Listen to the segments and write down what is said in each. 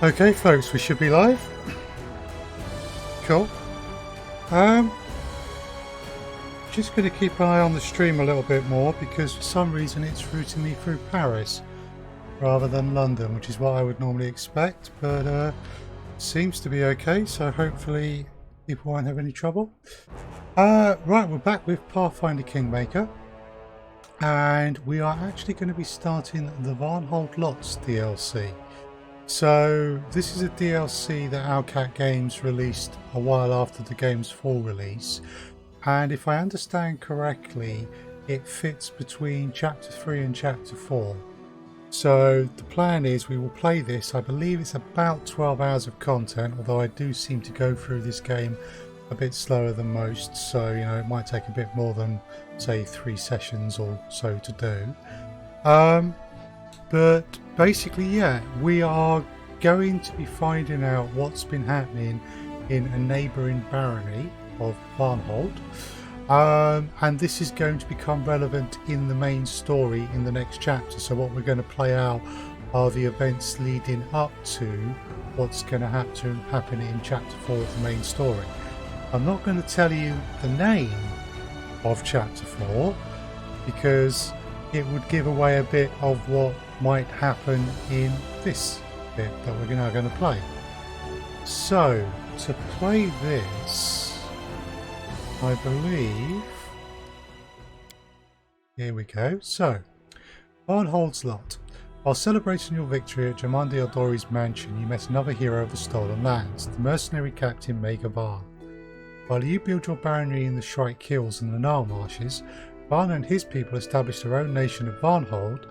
Okay, folks, we should be live. Cool. Just going to keep an eye on the stream a little bit more because for some reason it's routing me through Paris rather than London, which is what I would normally expect, but seems to be okay, so hopefully people won't have any trouble. Right, we're back with Pathfinder Kingmaker, and we are actually going to be starting the Varnhold Lots DLC. So this is a DLC that Owlcat Games released a while after the game's full release, and if I understand correctly it fits between chapter 3 and chapter 4. So the plan is we will play this. I believe it's about 12 hours of content, although I do seem to go through this game a bit slower than most, so you know it might take a bit more than say 3 sessions or so to do. But basically, yeah, we are going to be finding out what's been happening in a neighbouring barony of Varnhold. And this is going to become relevant in the main story in the next chapter. So what we're going to play out are the events leading up to what's going to happen in chapter 4 of the main story. I'm not going to tell you the name of chapter 4 because it would give away a bit of what might happen in this bit that we're now going to play. So to play this, I believe, here we go. So Varnhold's Lot. While celebrating your victory at Jamandi Eldori's mansion, you met another hero of the stolen lands, the mercenary captain Maegyr Varn. While you build your barony in the Shrike Hills and the Nile Marshes, Varn and his people established their own nation of Varnhold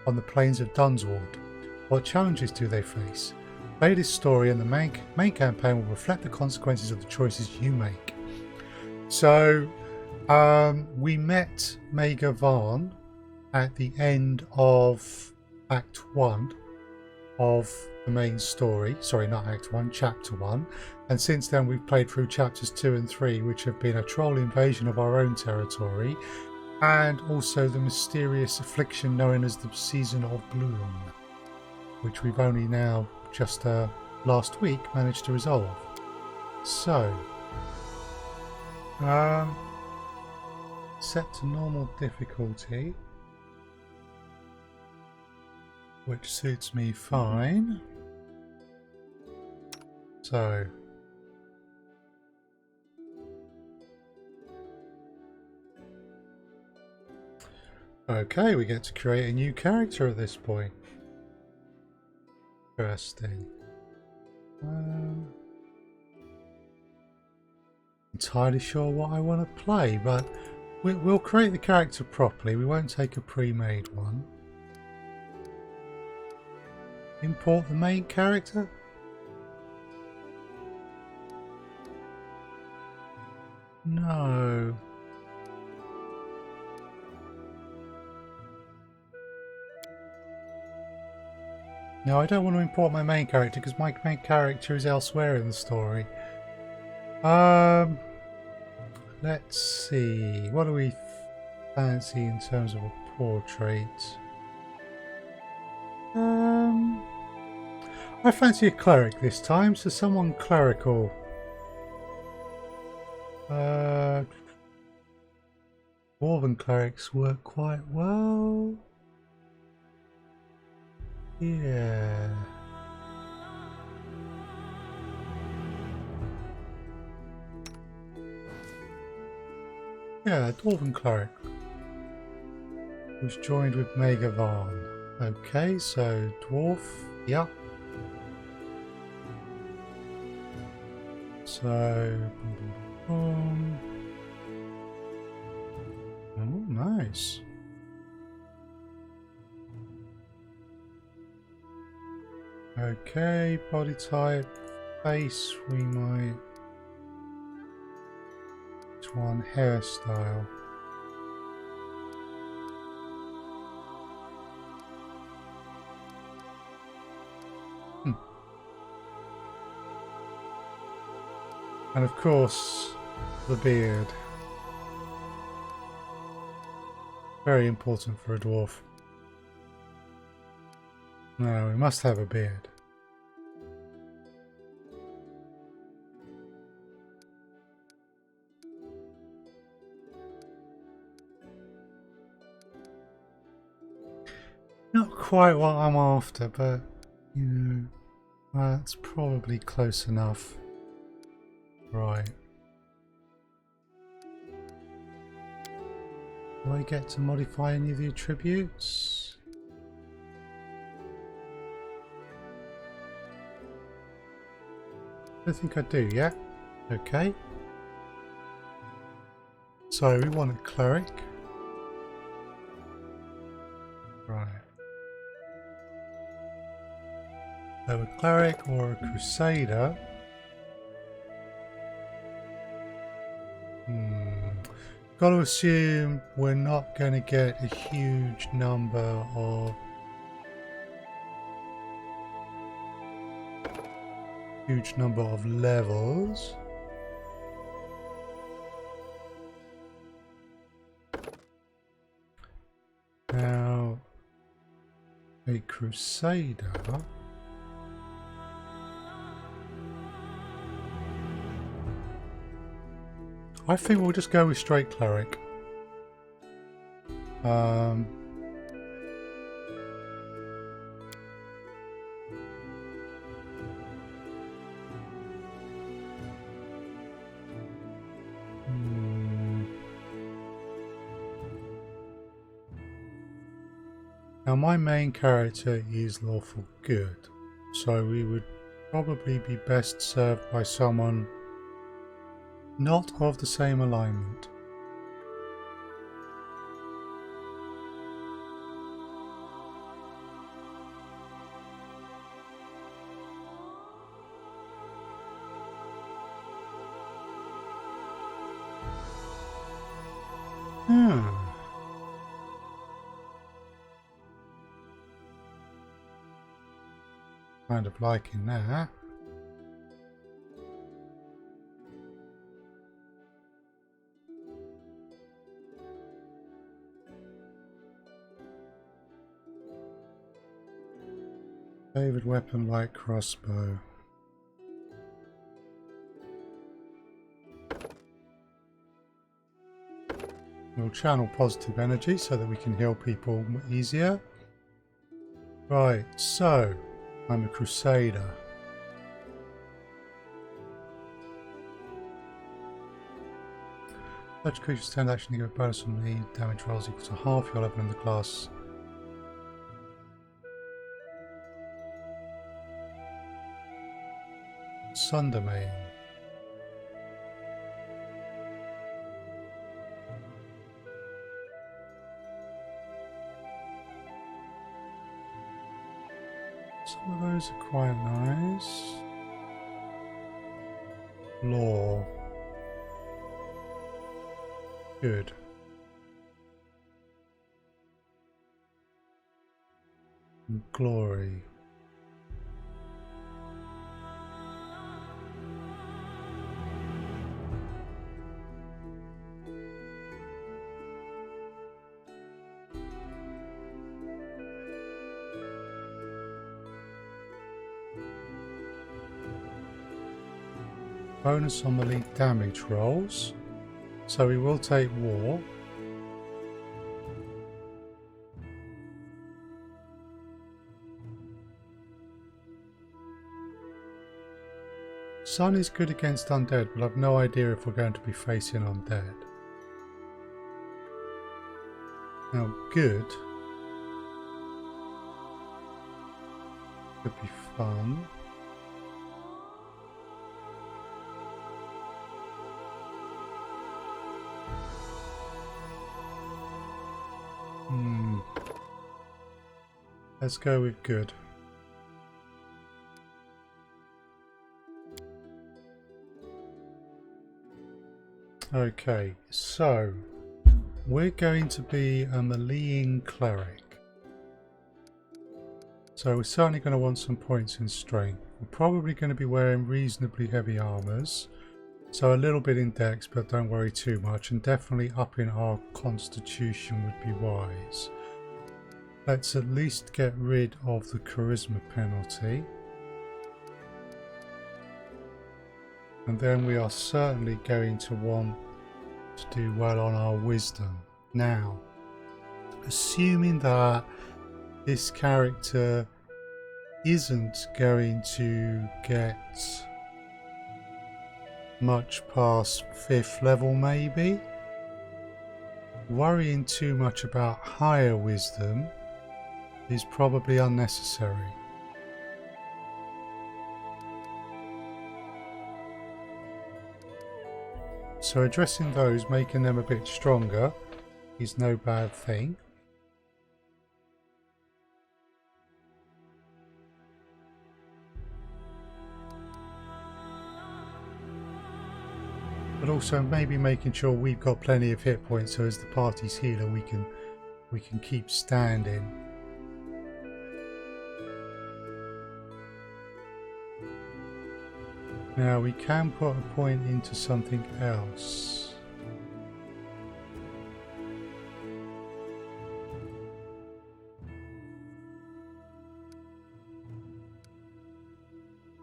on the plains of Dunswald. What challenges do they face? Play this story and the main campaign will reflect the consequences of the choices you make. So we met Maegyr Varn at the end of Act 1 of the main story. Sorry, not Act 1, Chapter 1. And since then we've played through Chapters 2 and 3, which have been a troll invasion of our own territory, and also the mysterious affliction known as the Season of Bloom, which we've only now just last week managed to resolve. So set to normal difficulty, which suits me fine. So okay, we get to create a new character at this point. Interesting. Entirely sure what I want to play, but we'll create the character properly. We won't take a pre-made one. Import the main character. No. No, I don't want to import my main character because my main character is elsewhere in the story. Let's see. What do we fancy in terms of a portrait? I fancy a cleric this time, so someone clerical. Dwarven clerics work quite well. Yeah. Yeah, Dwarven cleric. Who's joined with Maegyr Varn. Okay, so dwarf. Yep. So. Oh, nice. Okay, body type, face, we might. Which one? Hairstyle. And of course, the beard. Very important for a dwarf. No, we must have a beard. Not quite what I'm after, but you know, that's probably close enough. Right. Do I get to modify any of the attributes? I think I do, yeah. Okay. So we want a cleric. Right. So a cleric or a crusader. Got to assume we're not going to get a huge number of levels. Now, a crusader. I think we'll just go with straight cleric. Now my main character is lawful good, so we would probably be best served by someone not of the same alignment. Kind of liking that. Favorite weapon, light crossbow. We'll channel positive energy so that we can heal people easier. Right, so I'm a crusader. Such creatures tend actually to give a bonus on the damage rolls equal to half your level in the class. Sundermain. Some of those are quite nice. Law. Good. And glory. Bonus on the lead damage rolls, so we will take war. Sun is good against undead, but I've no idea if we're going to be facing undead. Now good could be fun. Let's go with good. Okay, so we're going to be a meleeing cleric. So we're certainly going to want some points in strength. We're probably going to be wearing reasonably heavy armors. So a little bit in dex, but don't worry too much. And definitely upping our constitution would be wise. Let's at least get rid of the charisma penalty. And then we are certainly going to want to do well on our wisdom. Now, assuming that this character isn't going to get much past 5th level maybe. Worrying too much about higher wisdom is probably unnecessary. So addressing those, making them a bit stronger, is no bad thing. But also maybe making sure we've got plenty of hit points, so as the party's healer we can keep standing. Now we can put a point into something else.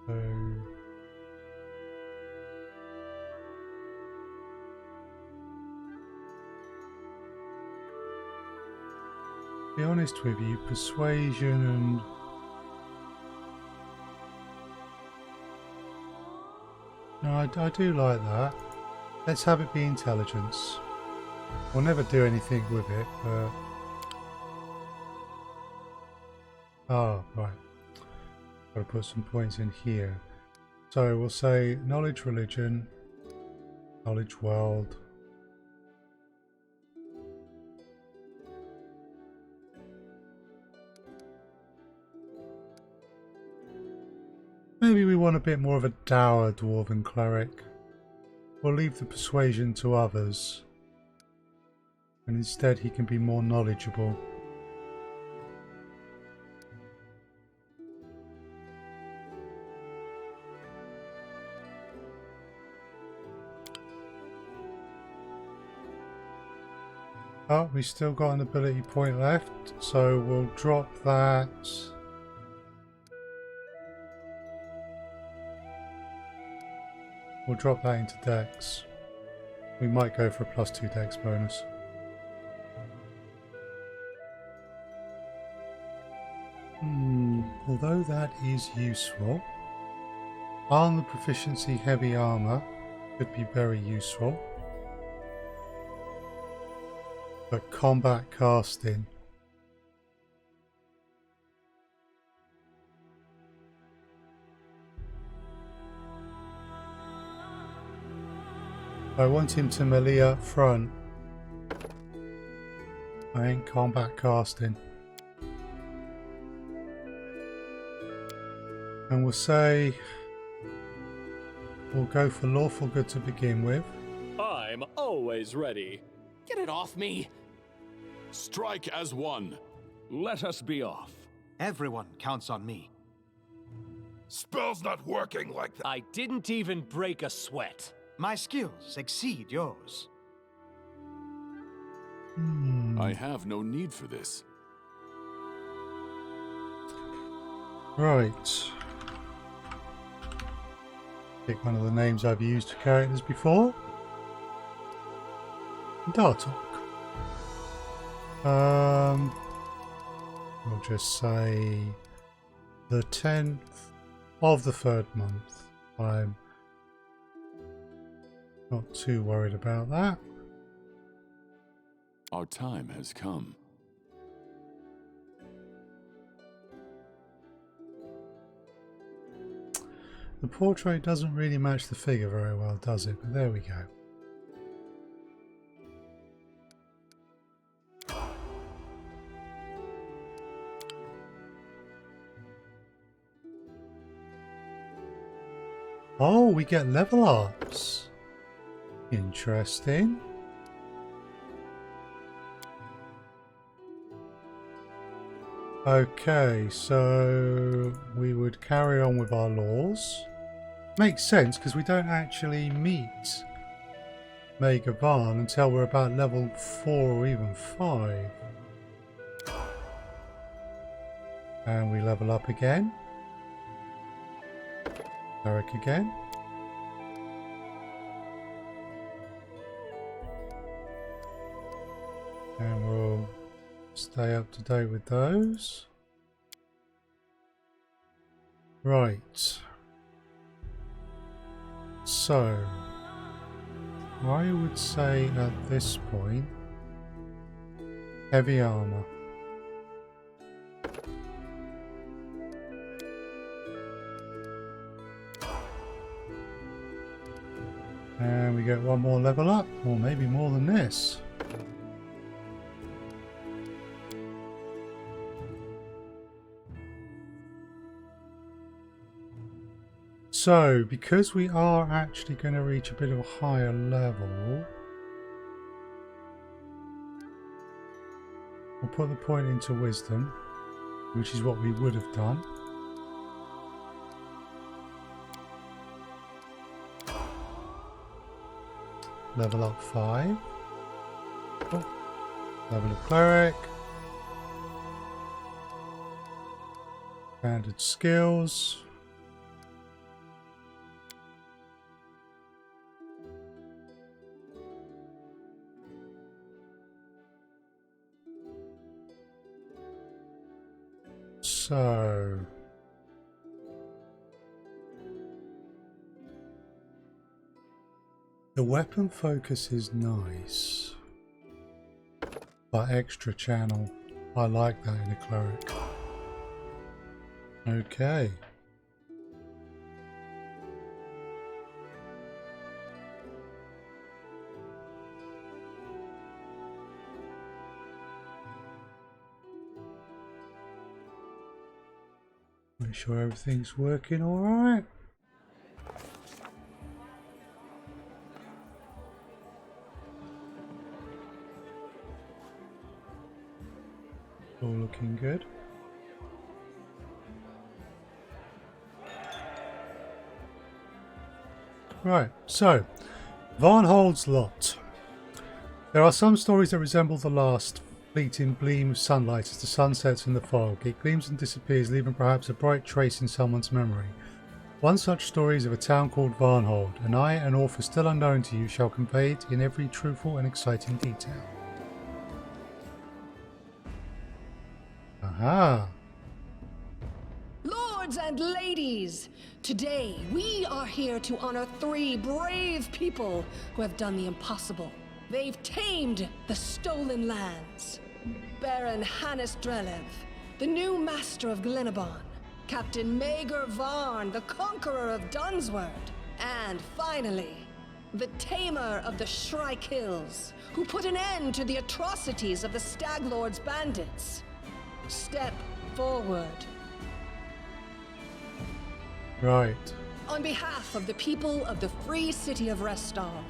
So to be honest with you, persuasion and no, I do like that. Let's have it be intelligence. We'll never do anything with it, but oh right, got to put some points in here. So we'll say knowledge religion, knowledge world. Maybe we want a bit more of a dour dwarven cleric. We'll leave the persuasion to others, and instead he can be more knowledgeable. Oh, we still got an ability point left, so we'll drop that. We'll drop that into Dex. We might go for a +2 Dex bonus. Although that is useful. Armor proficiency, heavy armor could be very useful. But combat casting. I want him to melee up front. I ain't combat casting. And we'll say we'll go for lawful good to begin with. I'm always ready. Get it off me! Strike as one. Let us be off. Everyone counts on me. Spell's not working like that. I didn't even break a sweat. My skills exceed yours. I have no need for this. Right. Pick one of the names I've used for characters before. Dartok. We'll just say the 10th of the 3rd month. I'm not too worried about that. Our time has come. The portrait doesn't really match the figure very well, does it? But there we go. Oh, we get level ups. Interesting. Okay, so we would carry on with our laws. Makes sense because we don't actually meet Maegyr Varn until we're about level 4 or even 5. And we level up again. Eric again. And we'll stay up to date with those. Right. So, I would say at this point, heavy armor. And we get one more level up, or maybe more than this. So, because we are actually going to reach a bit of a higher level, we'll put the point into wisdom, which is what we would have done. Level up 5. Oh, level of cleric. Standard skills. So, the weapon focus is nice, but extra channel, I like that in a cleric. Okay. Make sure everything's working all right. All looking good. Right, so Varnhold's lot. There are some stories that resemble the last, fleeting gleam of sunlight as the sun sets in the fog. It gleams and disappears, leaving perhaps a bright trace in someone's memory. One such story is of a town called Varnhold, and I, an author still unknown to you, shall convey it in every truthful and exciting detail. Aha! Lords and ladies, today we are here to honor 3 brave people who have done the impossible. They've tamed the stolen lands. Baron Hannes Drelev, the new master of Glenabon, Captain Maegyr Varn, the conqueror of Dunsword, and finally, the tamer of the Shrike Hills, who put an end to the atrocities of the Stag Lord's bandits. Step forward. Right. On behalf of the people of the free city of Restov,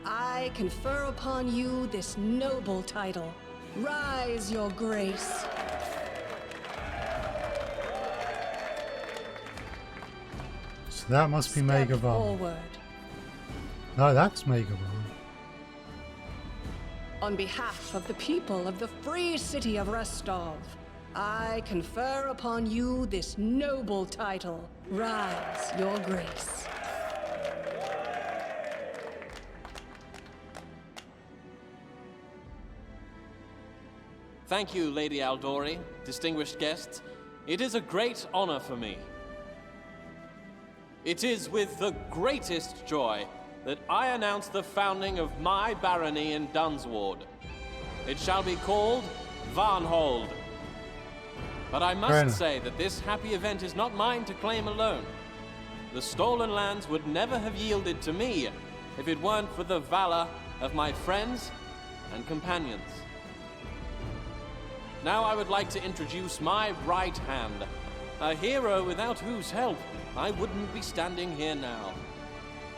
I confer upon you this noble title. Rise, your grace. So that must be Maegyr Varn. Forward. No, that's Maegyr Varn. On behalf of the people of the free city of Restov, I confer upon you this noble title. Rise, your grace. Thank you, Lady Aldori, distinguished guests. It is a great honor for me. It is with the greatest joy that I announce the founding of my barony in Dunsward. It shall be called Varnhold. But I must say that this happy event is not mine to claim alone. The stolen lands would never have yielded to me if it weren't for the valor of my friends and companions. Now I would like to introduce my right hand, a hero without whose help I wouldn't be standing here now.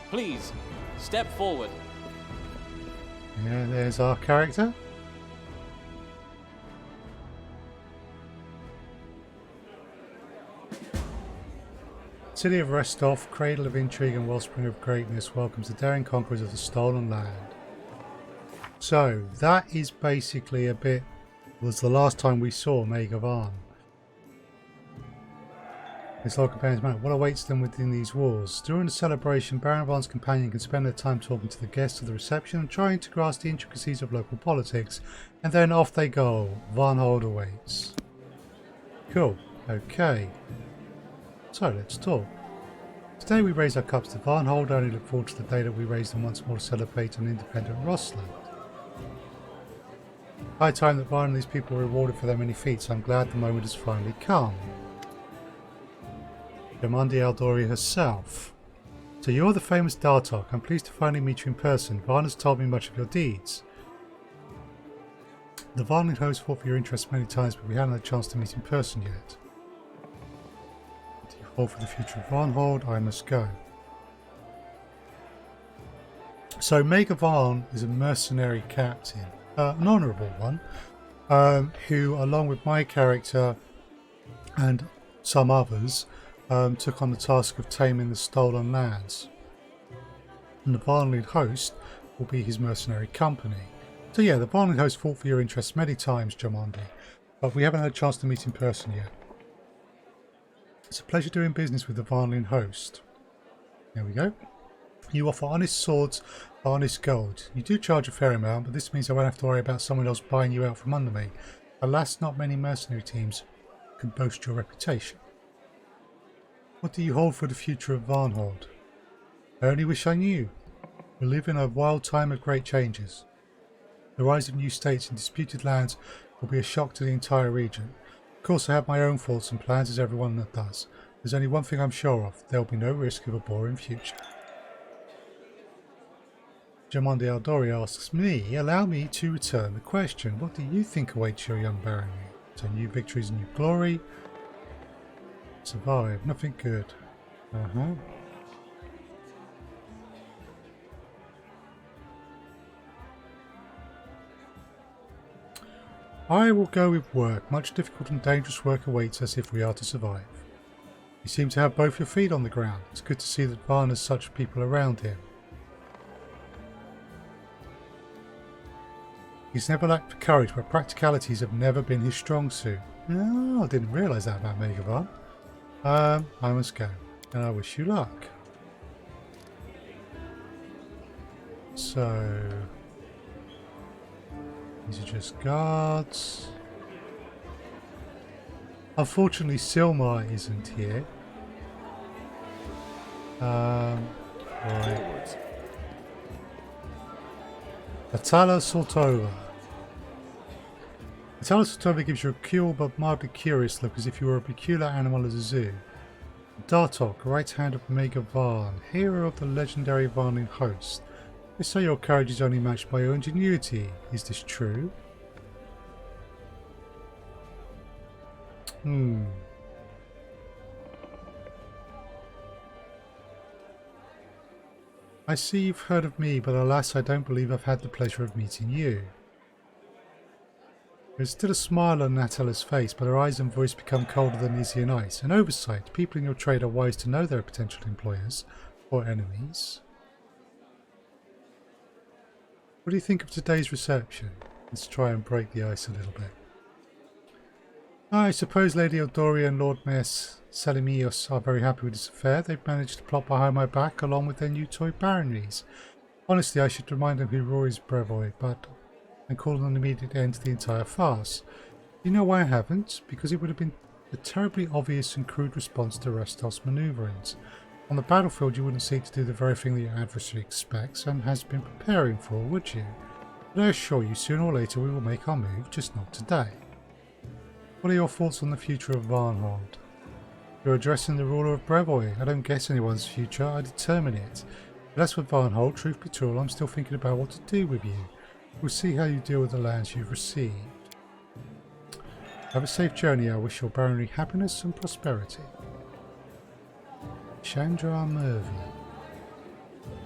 Please, step forward. Yeah, there's our character. City of Restov, cradle of intrigue and wellspring of greatness, welcomes the daring conquerors of the stolen land. So, that is basically a bit... was the last time we saw Maegyr Varn. His loyal companions matter. What awaits them within these walls? During the celebration, Baron Varn's companion can spend their time talking to the guests of the reception and trying to grasp the intricacies of local politics, and then off they go. Varnhold awaits. Cool. Okay. So let's talk. Today we raise our cups to Varnhold. I only look forward to the day that we raise them once more to celebrate an independent Rossland. High time that Varn and these people were rewarded for their many feats. I'm glad the moment has finally come. Jamandi Aldori herself. So you're the famous Dartok. I'm pleased to finally meet you in person. Varn has told me much of your deeds. The Varnling Host fought for your interests many times, but we haven't had a chance to meet in person yet. Do you hold for the future of Varnhold? I must go. So Maegyr Varn is a mercenary captain, an honourable one, who, along with my character and some others, took on the task of taming the stolen lands. And the Varnling Host will be his mercenary company. So yeah, the Varnling Host fought for your interests many times, Jamandi, but we haven't had a chance to meet in person yet. It's a pleasure doing business with the Varnling Host. There we go. You offer honest swords for honest gold. You do charge a fair amount, but this means I won't have to worry about someone else buying you out from under me. Alas, not many mercenary teams can boast your reputation. What do you hold for the future of Varnhold? I only wish I knew. We live in a wild time of great changes. The rise of new states and disputed lands will be a shock to the entire region. Of course, I have my own faults and plans, as everyone that does. There's only one thing I'm sure of. There will be no risk of a boring future. Jamandi Aldori asks me, allow me to return the question. What do you think awaits your young barony? So new victories and new glory? Survive. Nothing good. I will go with work. Much difficult and dangerous work awaits us if we are to survive. You seem to have both your feet on the ground. It's good to see that Varn has such people around him. He's never lacked for courage, but practicalities have never been his strong suit. Oh, I didn't realise that about Maegyr Varn. I must go, and I wish you luck. So these are just guards. Unfortunately, Silmar isn't here. Right. Atala Soltova. Atala Soltova gives you a cool but mildly curious look, as if you were a peculiar animal at a zoo. Dartok, right hand of Maegyr Varn, hero of the legendary Varnling Host. They say your courage is only matched by your ingenuity. Is this true? I see you've heard of me, but alas, I don't believe I've had the pleasure of meeting you. There's still a smile on Natala's face, but her eyes and voice become colder than Isian ice. An oversight. People in your trade are wise to know their potential employers or enemies. What do you think of today's reception? Let's try and break the ice a little bit. I suppose Lady Eldori and Lord Mayor Selimios are very happy with this affair. They've managed to plot behind my back along with their new toy baronies. Honestly, I should remind them who Rory's brevoy, and call an immediate end to the entire farce. You know why I haven't? Because it would have been a terribly obvious and crude response to Restos' manoeuvrings. On the battlefield, you wouldn't seek to do the very thing that your adversary expects and has been preparing for, would you? But I assure you, sooner or later we will make our move, just not today. What are your thoughts on the future of Varnhold? You're addressing the ruler of Brevoy. I don't guess anyone's future, I determine it. But as for Varnhold, truth be told, I'm still thinking about what to do with you. We'll see how you deal with the lands you've received. Have a safe journey. I wish your barony happiness and prosperity. Chandra Mervyn.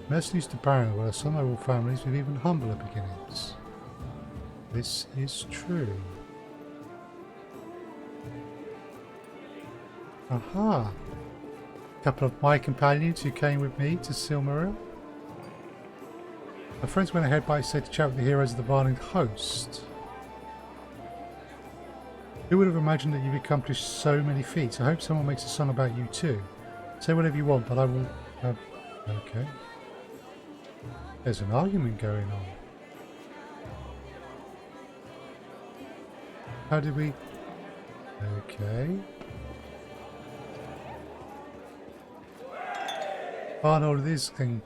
Mercenaries to Baron were some noble families with even humbler beginnings. This is true. Aha! A couple of my companions who came with me to SilmarUK. My friends went ahead by saying to chat with the heroes of the Varnling Host. Who would have imagined that you've accomplished so many feats? I hope someone makes a song about you too. Say whatever you want, but I will... okay. There's an argument going on. How did we... Okay. Varnhold it is thing.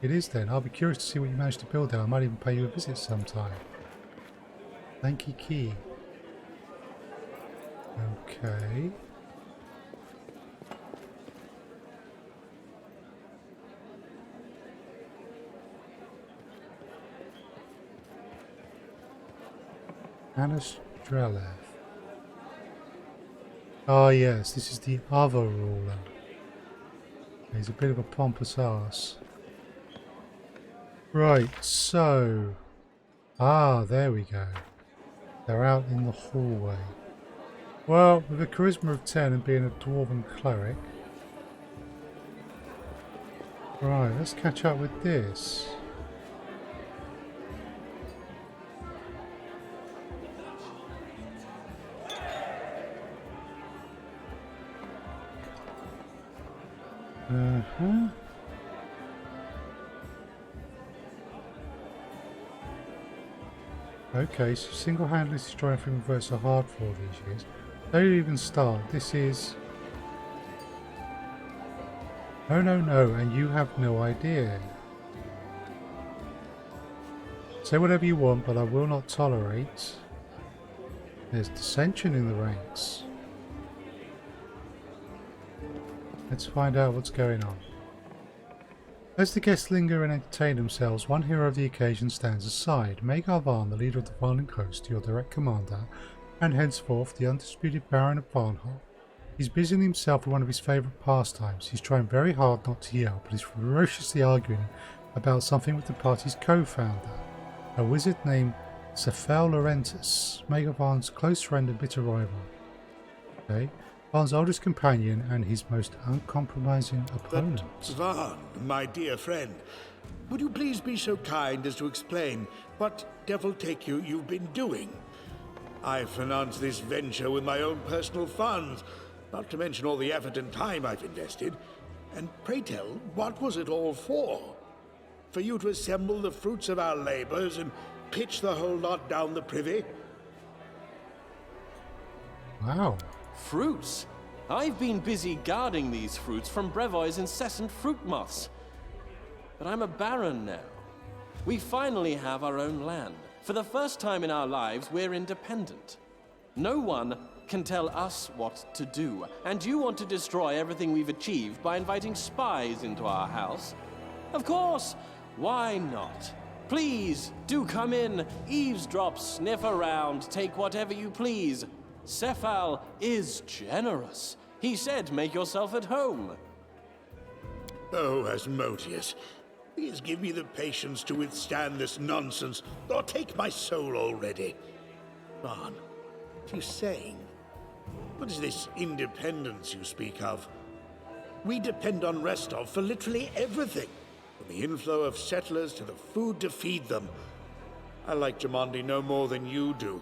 It is then. I'll be curious to see what you managed to build there. I might even pay you a visit sometime. Thank you, key. Okay. Anastrelev. Ah yes, this is the other ruler. He's a bit of a pompous ass. Right, so... Ah, there we go. They're out in the hallway. Well, with a charisma of 10 and being a dwarven cleric... Right, let's catch up with this. Okay, so single-handedly destroying from reverse are hard for all these years. Don't even start. This is... No, no, no, and you have no idea. Say whatever you want, but I will not tolerate. There's dissension in the ranks. Let's find out what's going on. As the guests linger and entertain themselves, one hero of the occasion stands aside. Maegyr Varn, the leader of the Varnling Host, your direct commander, and henceforth the undisputed Baron of Varnhold. He's busying himself with one of his favourite pastimes. He's trying very hard not to yell, but he's ferociously arguing about something with the party's co-founder, a wizard named Cephal Laurentus, Maegyr Varn's close friend and bitter rival. Okay. Varn's oldest companion and his most uncompromising opponent. But Varn, my dear friend, would you please be so kind as to explain what devil take you've been doing? I've financed this venture with my own personal funds, not to mention all the effort and time I've invested. And pray tell, what was it all for? For you to assemble the fruits of our labors and pitch the whole lot down the privy? Wow. Fruits? I've been busy guarding these fruits from Brevoy's incessant fruit moths. But I'm a baron now. We finally have our own land. For the first time in our lives, we're independent. No one can tell us what to do. And you want to destroy everything we've achieved by inviting spies into our house? Of course! Why not? Please, do come in, eavesdrop, sniff around, take whatever you please. Cephal is generous. He said make yourself at home. Oh, Asmodeus, please give me the patience to withstand this nonsense, or take my soul already. Varn, what are you saying? What is this independence you speak of? We depend on Restov for literally everything, from the inflow of settlers to the food to feed them. I like Jamandi no more than you do.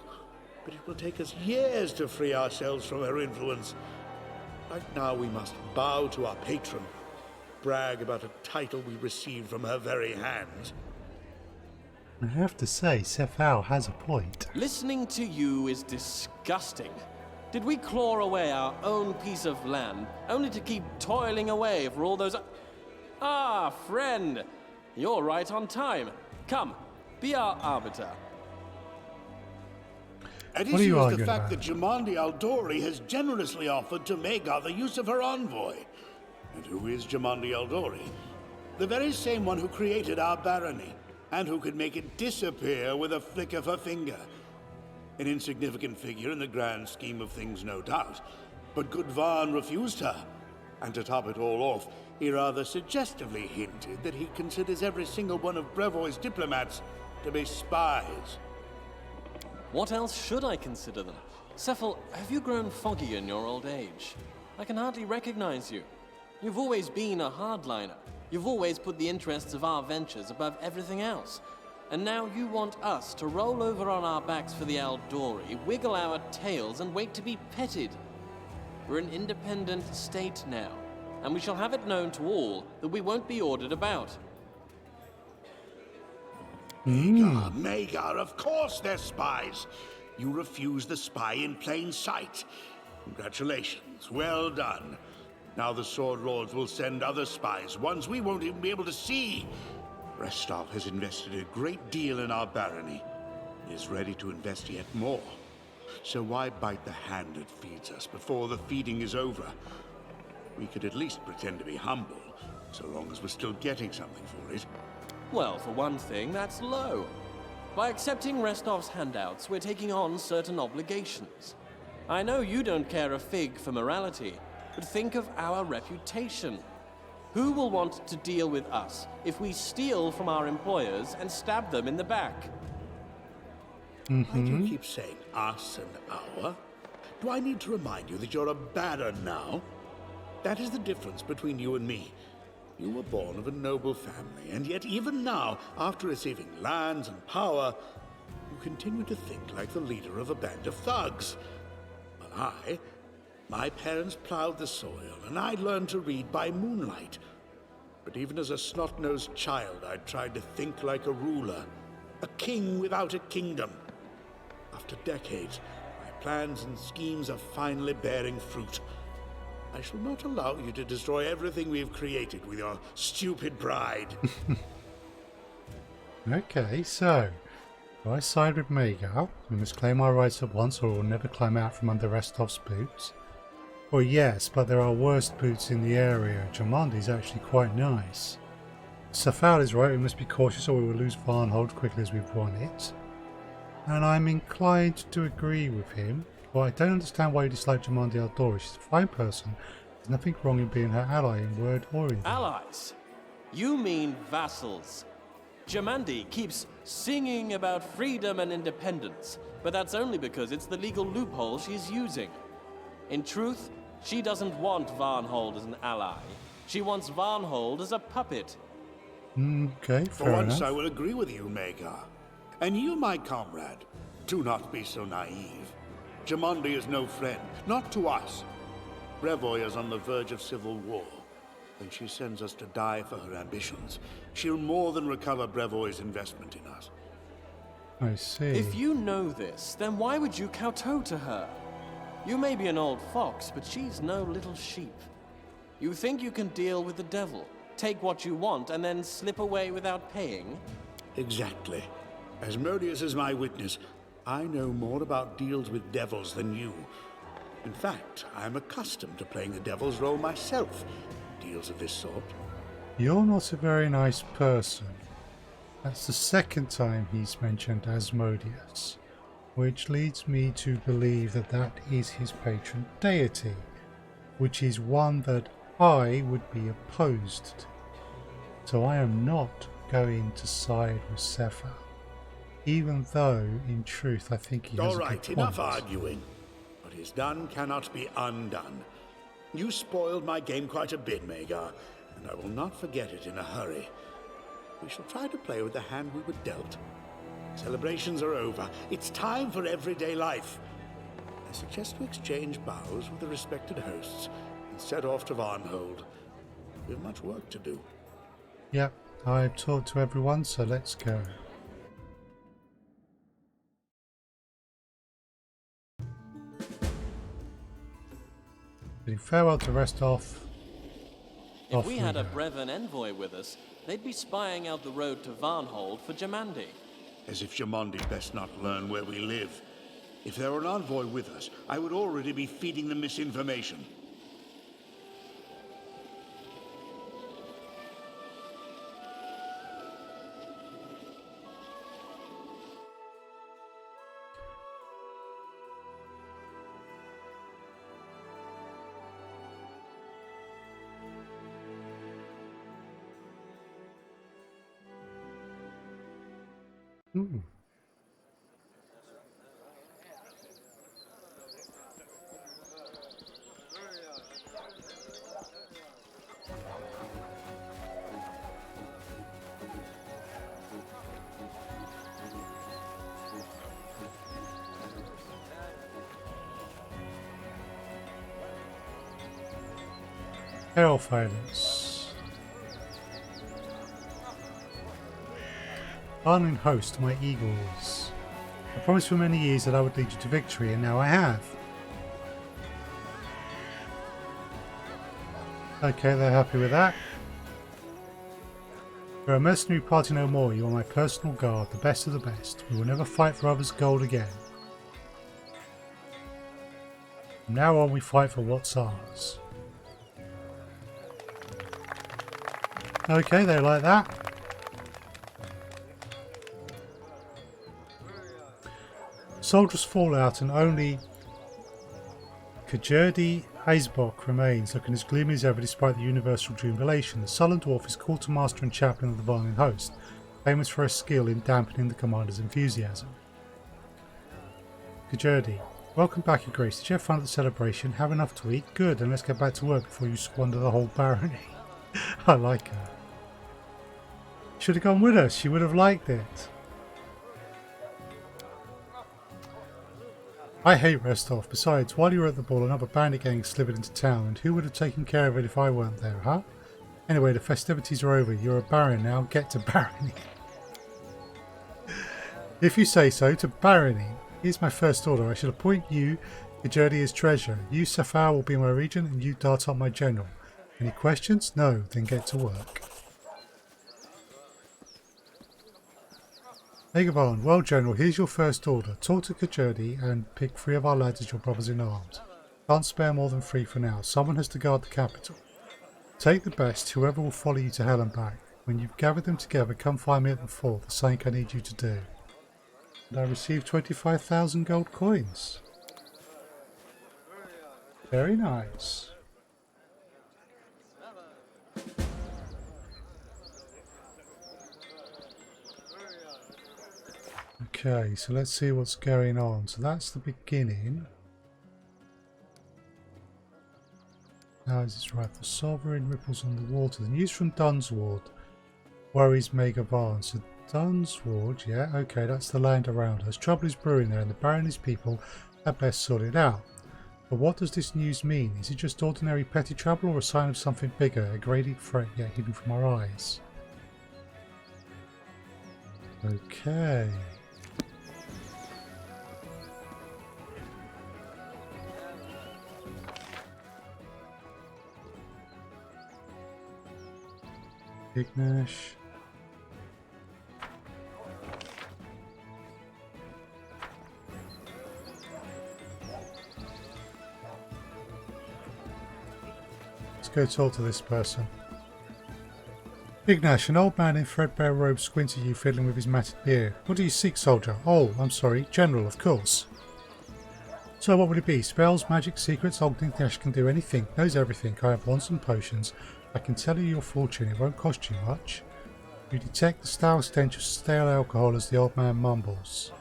But it will take us years to free ourselves from her influence. Right now we must bow to our patron, brag about a title we received from her very hands. I have to say, Cephal has a point. Listening to you is disgusting. Did we claw away our own piece of land, only to keep toiling away for all those... Ah, friend! You're right on time. Come, be our arbiter. At What are you issue is the arguing fact about? that Jamandi Aldori has generously offered to Maegyr the use of her envoy. And who is Jamandi Aldori? The very same one who created our barony, and who could make it disappear with a flick of her finger. An insignificant figure in the grand scheme of things, no doubt. But good Varn refused her. And to top it all off, he rather suggestively hinted that he considers every single one of Brevoy's diplomats to be spies. What else should I consider them? Cephal, have you grown foggy in your old age? I can hardly recognize you. You've always been a hardliner. You've always put the interests of our ventures above everything else. And now you want us to roll over on our backs for the Aldori, wiggle our tails, and wait to be petted. We're an independent state now, and we shall have it known to all that we won't be ordered about. Maegyr, of course they're spies. You refused the spy in plain sight. Congratulations, well done. Now the Sword Lords will send other spies, ones we won't even be able to see. Restov has invested a great deal in our barony. He is ready to invest yet more. So why bite the hand that feeds us before the feeding is over? We could at least pretend to be humble, so long as we're still getting something for it. Well, for one thing, that's low. By accepting Restov's handouts, we're taking on certain obligations. I know you don't care a fig for morality, but think of our reputation. Who will want to deal with us if we steal from our employers and stab them in the back? Why do you keep saying us and our? Do I need to remind you that you're a baron now? That is the difference between you and me. You were born of a noble family, and yet even now, after receiving lands and power, you continue to think like the leader of a band of thugs. While my parents plowed the soil, and I learned to read by moonlight. But even as a snot-nosed child, I tried to think like a ruler, a king without a kingdom. After decades, my plans and schemes are finally bearing fruit. I shall not allow you to destroy everything we've created with your stupid pride. Okay, so do I side with Maegyr? We must claim our rights at once or we'll never climb out from under Restov's boots. Well, yes, but there are worse boots in the area. Jumandi's actually quite nice. Safal is right, we must be cautious or we will lose Varnhold quickly as we've won it. And I'm inclined to agree with him. Well, I don't understand why you dislike Jamandi Aldori. She's a fine person. There's nothing wrong in being her ally in word or in deed. Allies? You mean vassals. Jamandi keeps singing about freedom and independence, but that's only because it's the legal loophole she's using. In truth, she doesn't want Varnhold as an ally. She wants Varnhold as a puppet. Okay, For fair once enough. I will agree with you, Maegyr. And you, my comrade, do not be so naive. Jamandi is no friend, not to us. Brevoy is on the verge of civil war. When she sends us to die for her ambitions, she'll more than recover Brevoy's investment in us. I see. If you know this, then why would you kowtow to her? You may be an old fox, but she's no little sheep. You think you can deal with the devil, take what you want, and then slip away without paying? Exactly. Asmodeus is my witness. I know more about deals with devils than you. In fact, I'm accustomed to playing the devil's role myself. Deals of this sort. You're not a very nice person. That's the second time he's mentioned Asmodeus, which leads me to believe that that is his patron deity, which is one that I would be opposed to. So I am not going to side with Sefer, even though in truth I think he has All a right, good enough point. arguing. What is done cannot be undone. You spoiled my game quite a bit, Maegyr, and I will not forget it in a hurry. We shall try to play with the hand we were dealt. Celebrations are over. It's time for everyday life. I suggest we exchange bows with the respected hosts and set off to Varnhold. We have much work to do. Yep, I've talked to everyone, so let's go. Bidding farewell to Restov. If we had a Brevin envoy with us, they'd be spying out the road to Varnhold for Jamandi. As if Jamandi best not learn where we live. If there were an envoy with us, I would already be feeding them misinformation. Hell Failures. Varnling Host, my eagles. I promised for many years that I would lead you to victory, and now I have. Okay, they're happy with that. You're a mercenary party no more. You are my personal guard, the best of the best. We will never fight for others' gold again. From now on, we fight for what's ours. Okay, they like that. Soldiers fall out and only Kajurdi Hazebok remains, looking as gloomy as ever despite the universal jubilation. The sullen dwarf is quartermaster and chaplain of the Varnling Host, famous for her skill in dampening the commander's enthusiasm. Kajurdi, welcome back, Your Grace. Did you have fun at the celebration? Have enough to eat? Good, and let's get back to work before you squander the whole barony. I like her. Should have gone with us. She would have liked it. I hate Restov. Besides, while you were at the ball, another bandit gang slithered into town, and who would have taken care of it if I weren't there, huh? Anyway, the festivities are over. You're a baron now. Get to barony. If you say so, to barony. Here's my first order. I shall appoint you Kajurdi as treasurer. You, Safar, will be my regent, and you, Dartok, my general. Any questions? No. Then get to work. Maegyr Varn, well, General, here's your first order. Talk to Kajurdi and pick 3 of our lads as your brothers in arms. Can't spare more than 3 for now. Someone has to guard the capital. Take the best, whoever will follow you to hell and back. When you've gathered them together, come find me at the fort. There's something I need you to do. And I received 25,000 gold coins. Very nice. Okay, so let's see what's going on. So that's the beginning. Now is its rightful sovereign, ripples on the water. The news from Dunsward worries Maegyr Varn. So Dunsward, yeah, okay, that's the land around us. Trouble is brewing there and the Barony's people had best sort it out. But what does this news mean? Is it just ordinary petty trouble or a sign of something bigger, a greater threat yet hidden from our eyes? Okay. Ignash. Let's go talk to this person. Ignash, an old man in threadbare robes squints at you fiddling with his matted beard. What do you seek, soldier? Oh, I'm sorry, general, of course. So what would it be? Spells, magic, secrets? Old Ignash can do anything, knows everything. I have wands and potions. I can tell you your fortune, it won't cost you much. You detect the stale stench of stale alcohol as the old man mumbles.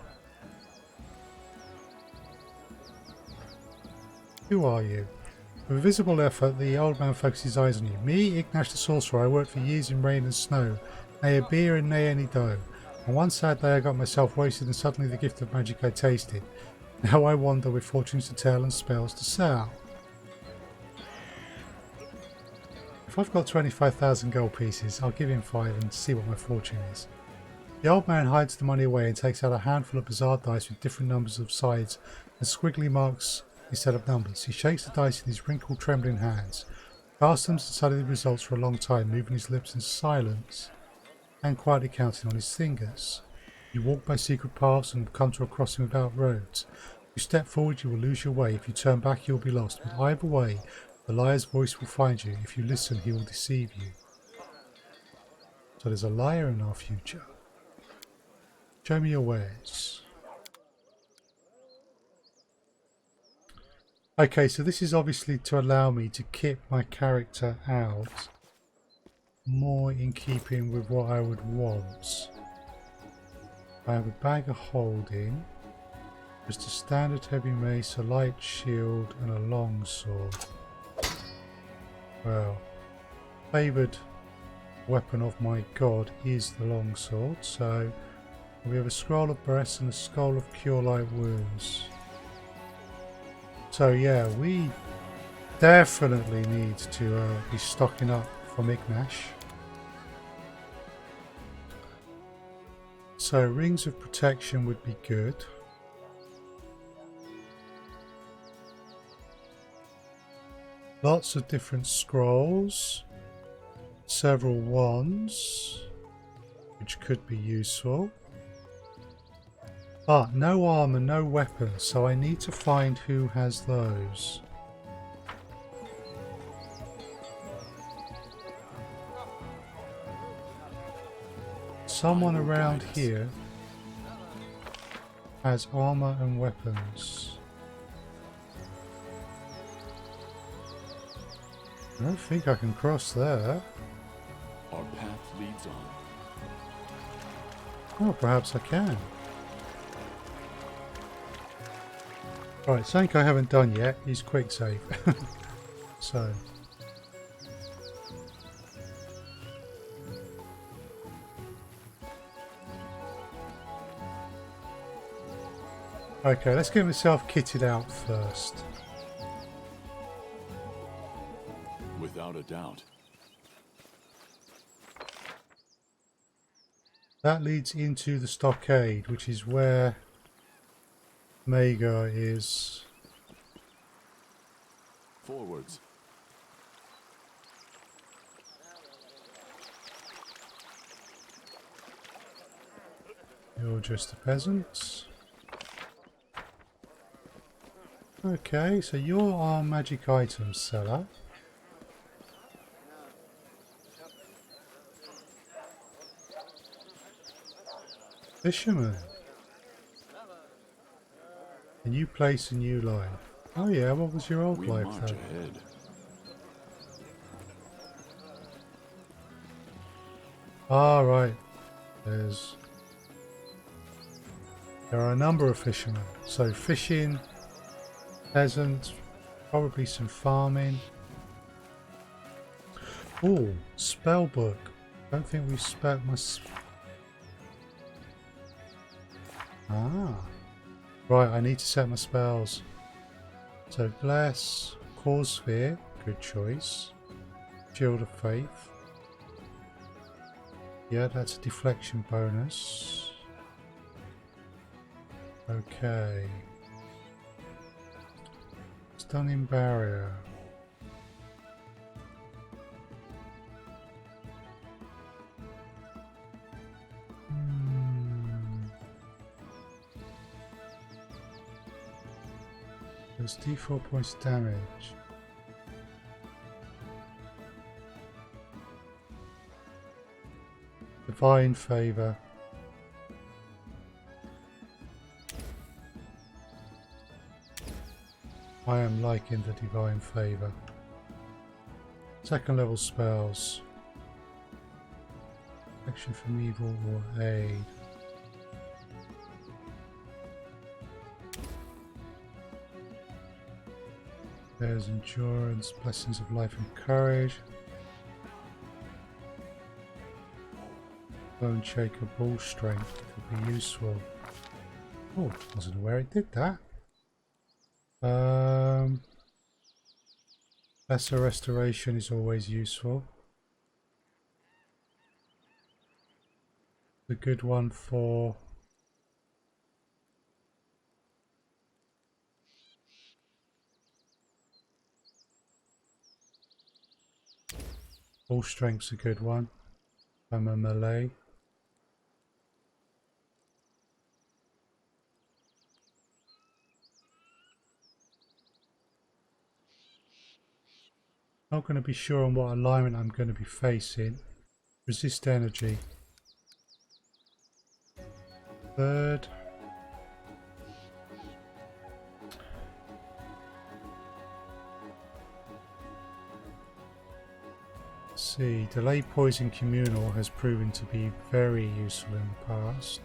Who are you? With a visible effort, the old man focuses his eyes on you. Me, Ignash the sorcerer. I worked for years in rain and snow. Nay a beer and nay any dough. On one sad day I got myself wasted and suddenly the gift of magic I tasted. Now I wander with fortunes to tell and spells to sell. If I've got 25,000 gold pieces, I'll give him 5 and see what my fortune is. The old man hides the money away and takes out a handful of bizarre dice with different numbers of sides and squiggly marks instead of numbers. He shakes the dice in his wrinkled, trembling hands, casts them and studies the results for a long time, moving his lips in silence and quietly counting on his fingers. You walk by secret paths and come to a crossing without roads. If you step forward, you will lose your way. If you turn back, you will be lost. But either way, the liar's voice will find you. If you listen, he will deceive you. So there's a liar in our future. Show me your wares. Okay, so this is obviously to allow me to kit my character out more in keeping with what I would want. I have a bag of holding, just a standard heavy mace, a light shield and a long sword. Well, favoured weapon of my god is the longsword, so we have a scroll of breath and a scroll of cure light wounds. So yeah, we definitely need to be stocking up from Ignash. So rings of protection would be good. Lots of different scrolls. Several wands, which could be useful. But no armor, no weapons, so I need to find who has those. Someone around here has armor and weapons. I don't think I can cross there. Our path leads on. Oh, perhaps I can. Right, something I haven't done yet is quick save. So. Okay, let's get myself kitted out first. Without a doubt. That leads into the stockade, which is where Maegyr is. Forwards. You're just the peasants. Okay, so you're our magic items seller. Fisherman. And you place a new line. Oh yeah, what was your old We life march though? ahead. Ah, right. There are a number of fishermen. So fishing, peasant, probably some farming. Oh, spell book. Don't think we've spelled my. Ah, right. I need to set my spells. So bless, cause sphere, good choice. Shield of faith. Yeah, that's a deflection bonus. Okay. Stunning barrier. Does D4 points damage. Divine favor. I am liking the divine favor. Second level spells. Action from evil or aid. There's endurance, blessings of life and courage. Bone shaker, ball strength could be useful. Oh, wasn't aware it did that. Lesser restoration is always useful. A good one for ball strength's a good one. I'm a melee. Not going to be sure on what alignment I'm going to be facing. Resist energy. Third. Let's see, delay poison communal has proven to be very useful in the past.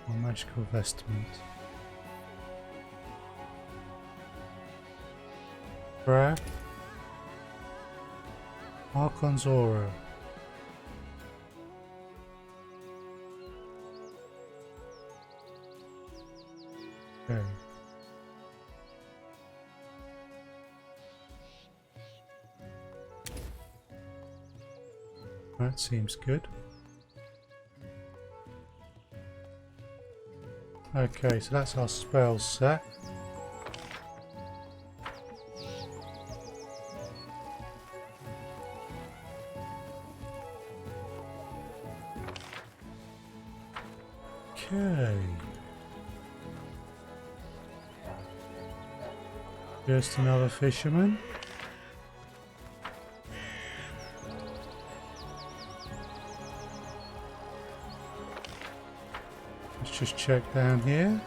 Or magical vestment. Prayer. Archon's aura. Okay. That seems good. Okay, so that's our spell set. Okay. Just another fisherman. Let's just check down here.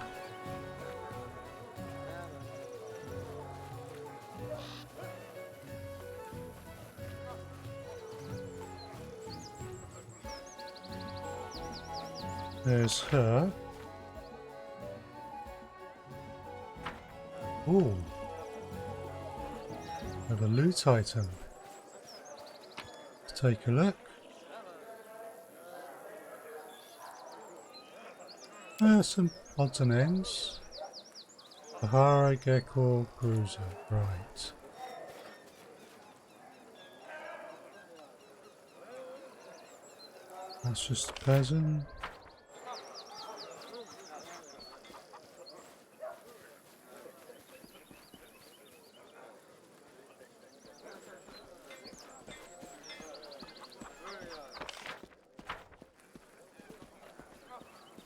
There's her. Ooh. Another loot item. Let's take a look. Some odds and ends. Sahara Gecko Bruiser. Right. That's just a peasant.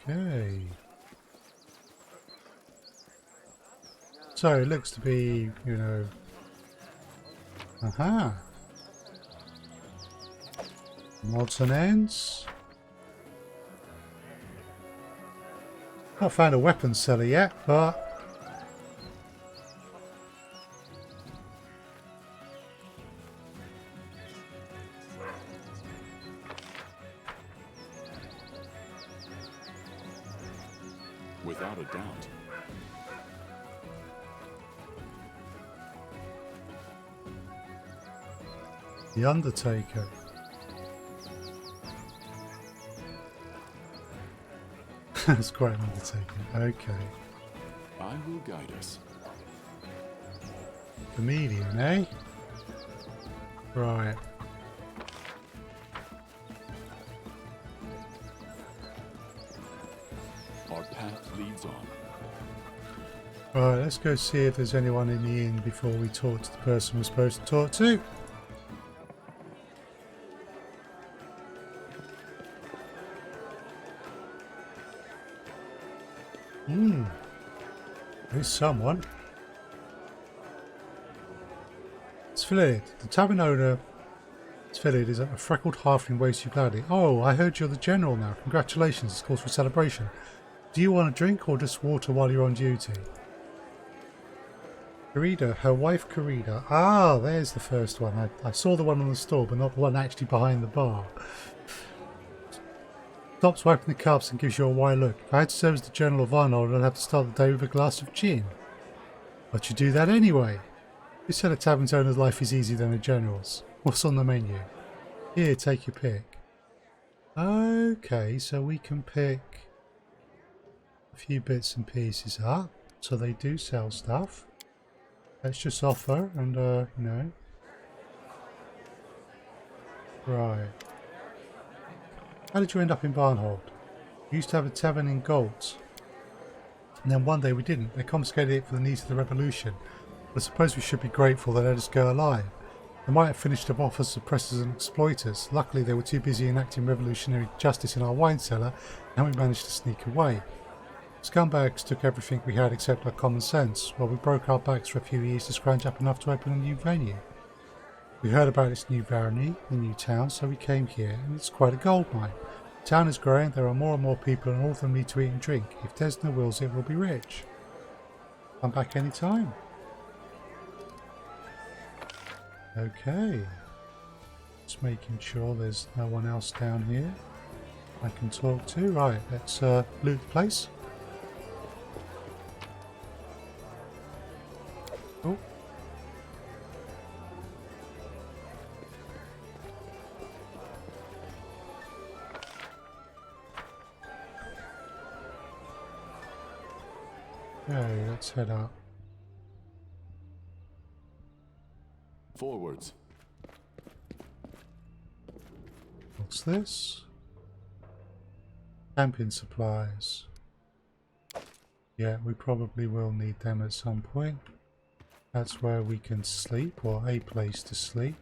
Okay. So it looks to be, you know. Aha. Odds and ends. Not found a weapons seller yet, but Without a doubt. the Undertaker. That's quite an Undertaker. Okay. I will guide us. Comedian, eh? Right. Our path leads on. Right, let's go see if there's anyone in the inn before we talk to the person we're supposed to talk to. There's someone. Sphilid, the tavern owner. Sphilid is a freckled halfling waits you gladly. Oh, I heard you're the general now. Congratulations, it's calls for celebration. Do you want a drink or just water while you're on duty? Karida, her wife Karida. Ah, there's the first one. I saw the one on the store, but not the one actually behind the bar. Stops wiping the cups and gives you a wide look. If I had to serve as the General of Varnhold, I'd have to start the day with a glass of gin. But you do that anyway. You said a tavern owner's life is easier than a general's. What's on the menu? Here, take your pick. Okay, so we can pick a few bits and pieces up. So they do sell stuff. Let's just offer and, you know. Right. How did you end up in Varnhold? We used to have a tavern in Galt. And then one day we didn't. They confiscated it for the needs of the revolution. But I suppose we should be grateful they let us go alive. They might have finished them off as oppressors and exploiters. Luckily they were too busy enacting revolutionary justice in our wine cellar, and we managed to sneak away. Scumbags took everything we had except our common sense, while we broke our backs for a few years to scrounge up enough to open a new venue. We heard about this new barony, the new town, so we came here, and it's quite a gold mine. The town is growing, there are more and more people, and all of them need to eat and drink. If Desna wills it, we'll be rich. Come back any time. Okay. Just making sure there's no one else down here I can talk to. Right, let's loot the place. Oh. Okay, let's head up. Forwards. What's this? Camping supplies. Yeah, we probably will need them at some point. That's where we can sleep, or a place to sleep.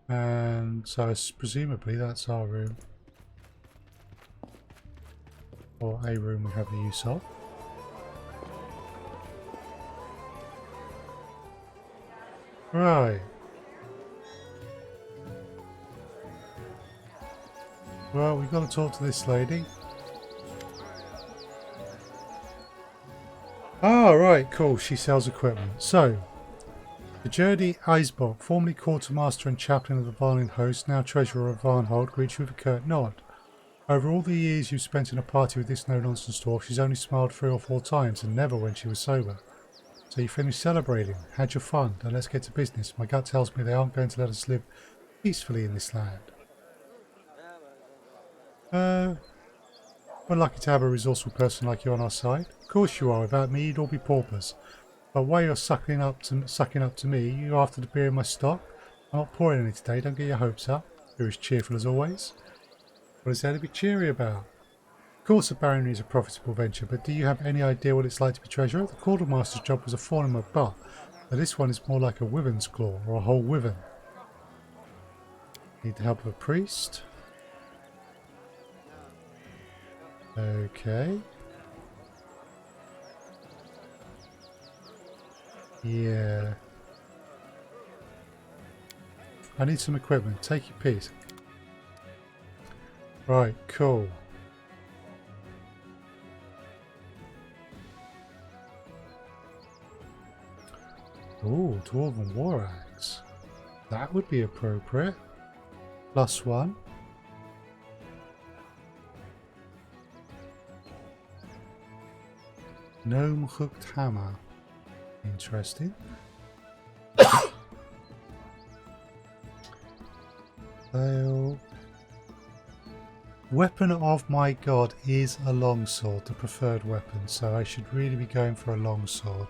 And so presumably that's our room. or a room we have the use of. Right. Well, we've got to talk to this lady. Ah, right, cool. She sells equipment. So, the Jody Eisbach, formerly quartermaster and chaplain of the Varnling Host, now treasurer of Varnhold, greets you with a curt nod. Over all the years you've spent in a party with this no-nonsense dwarf, she's only smiled 3 or 4 times, and never when she was sober. So you finished celebrating, had your fun, and let's get to business. My gut tells me they aren't going to let us live peacefully in this land. We're lucky to have a resourceful person like you on our side. Of course you are. Without me, you'd all be paupers. But while you're sucking up to me, you're after the beer in my stock. I'm not pouring any today. Don't get your hopes up. You're as cheerful as always. What is there to be cheery about? Of course, the barony is a profitable venture, but do you have any idea what it's like to be treasurer? The quartermaster's job was a thorn in my butt, but this one is more like a wyvern's claw, or a whole wyvern. Need the help of a priest. Okay. Yeah. I need some equipment. Take your piece. Right, cool. Oh, Dwarven War Axe. That would be appropriate. +1. Gnome hooked hammer. Interesting. Fail. Weapon of my god is a longsword, the preferred weapon, so I should really be going for a longsword.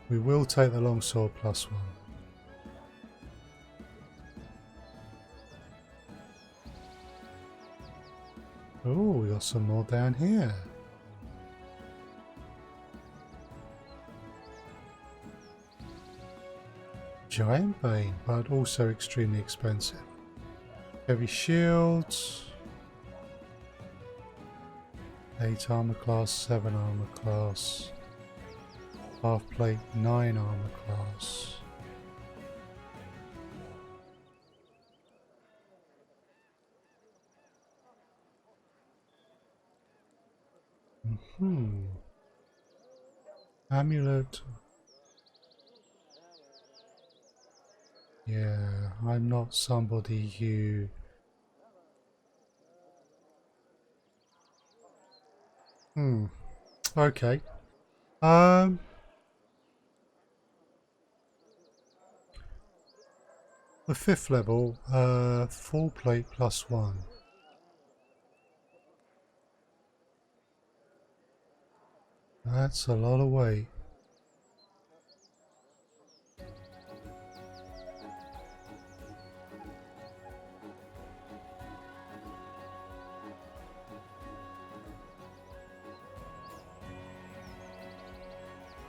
We will take the longsword +1. Oh, we got some more down here. Giant Bane, but also extremely expensive. Heavy shields. 8 armor class, 7 armor class. Half plate, 9 armor class. Amulet. Yeah, I'm not somebody who... Okay. The 5th level, full plate +1. That's a lot of weight.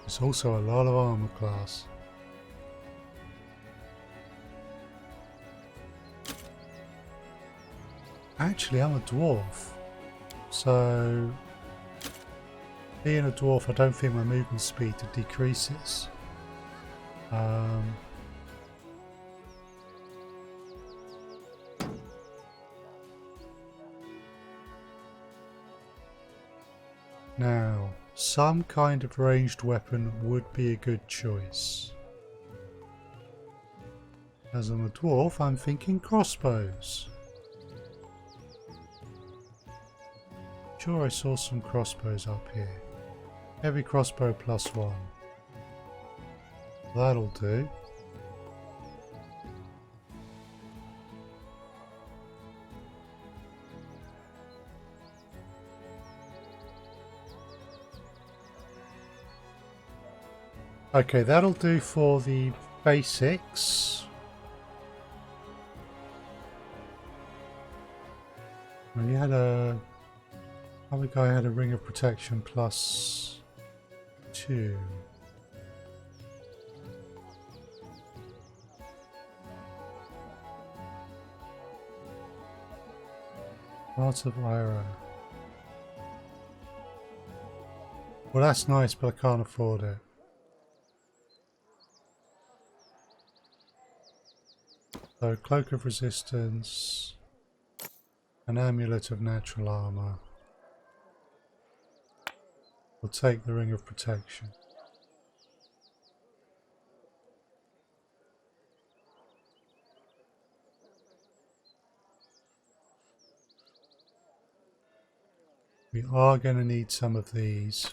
There's also a lot of armor class. Actually, I'm a dwarf, so being a dwarf, I don't think my movement speed decreases. Now, some kind of ranged weapon would be a good choice. As I'm a dwarf, I'm thinking crossbows. Sure, I saw some crossbows up here. Heavy crossbow +1. That'll do. Okay, that'll do for the basics. We had a... Other guy had a ring of protection +2. Lots of iron. Well, that's nice, but I can't afford it. So, Cloak of Resistance, an Amulet of Natural Armor. We'll take the Ring of Protection. We are going to need some of these.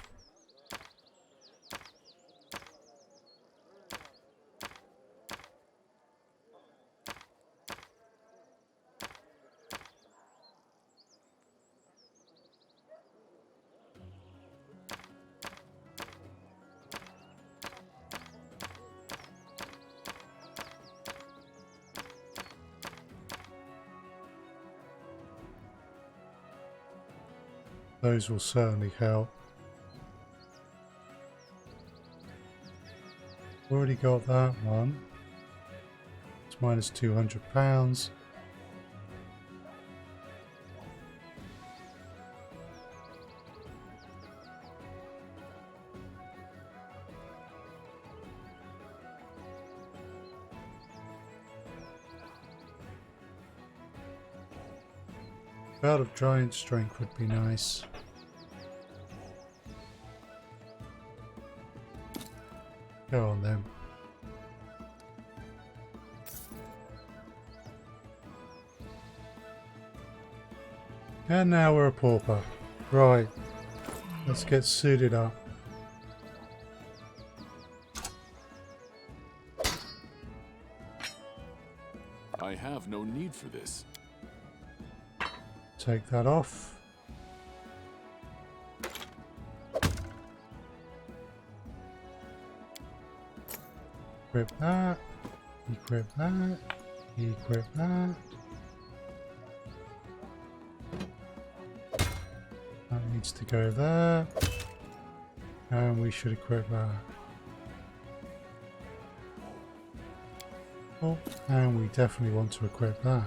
Those will certainly help. Already got that one. It's minus £200. Belt of Giant Strength would be nice. Go on then. And now we're a pauper. Right. Let's get suited up. I have no need for this. Take that off. Equip that. Equip that. Equip that. That needs to go there. And we should equip that. Oh, and we definitely want to equip that.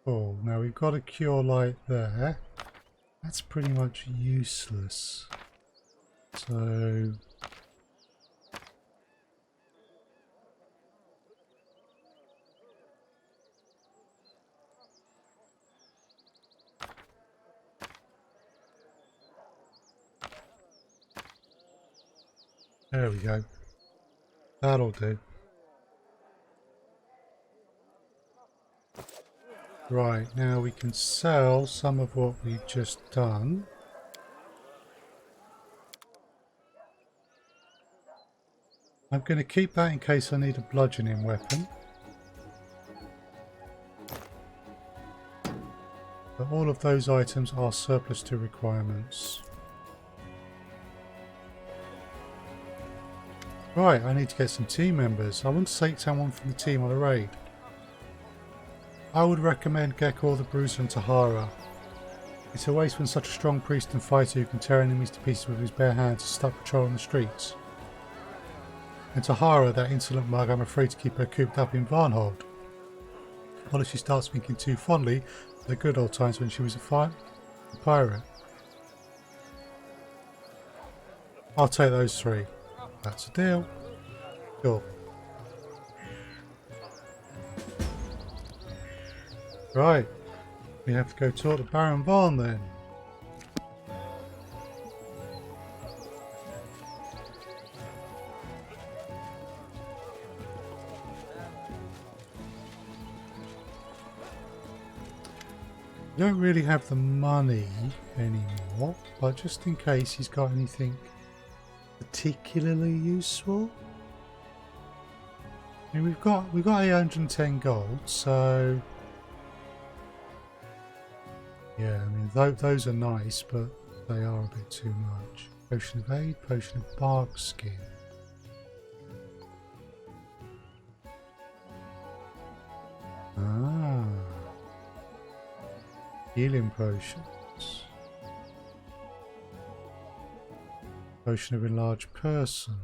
Oh, now we've got a cure light there. That's pretty much useless. So there we go. That'll do. Right, now we can sell some of what we've just done. I'm going to keep that in case I need a bludgeoning weapon. But all of those items are surplus to requirements. Right, I need to get some team members. I want to take someone from the team on a raid. I would recommend Gekor the Bruiser and Tahara. It's a waste when such a strong priest and fighter who can tear enemies to pieces with his bare hands is stuck patrolling the streets. And Tahara, that insolent mug, I'm afraid to keep her cooped up in Varnhold. Not if she starts thinking too fondly of the good old times when she was a pirate. I'll take those three. That's a deal. Cool. Right. We have to go talk to Baron Varn then. We don't really have the money anymore, but just in case he's got anything particularly useful. I mean, we've got 810 gold, so yeah, I mean those are nice, but they are a bit too much. Potion of Aid, Potion of Bark Skin. Ah. Healing potions. Potion of Enlarged Person.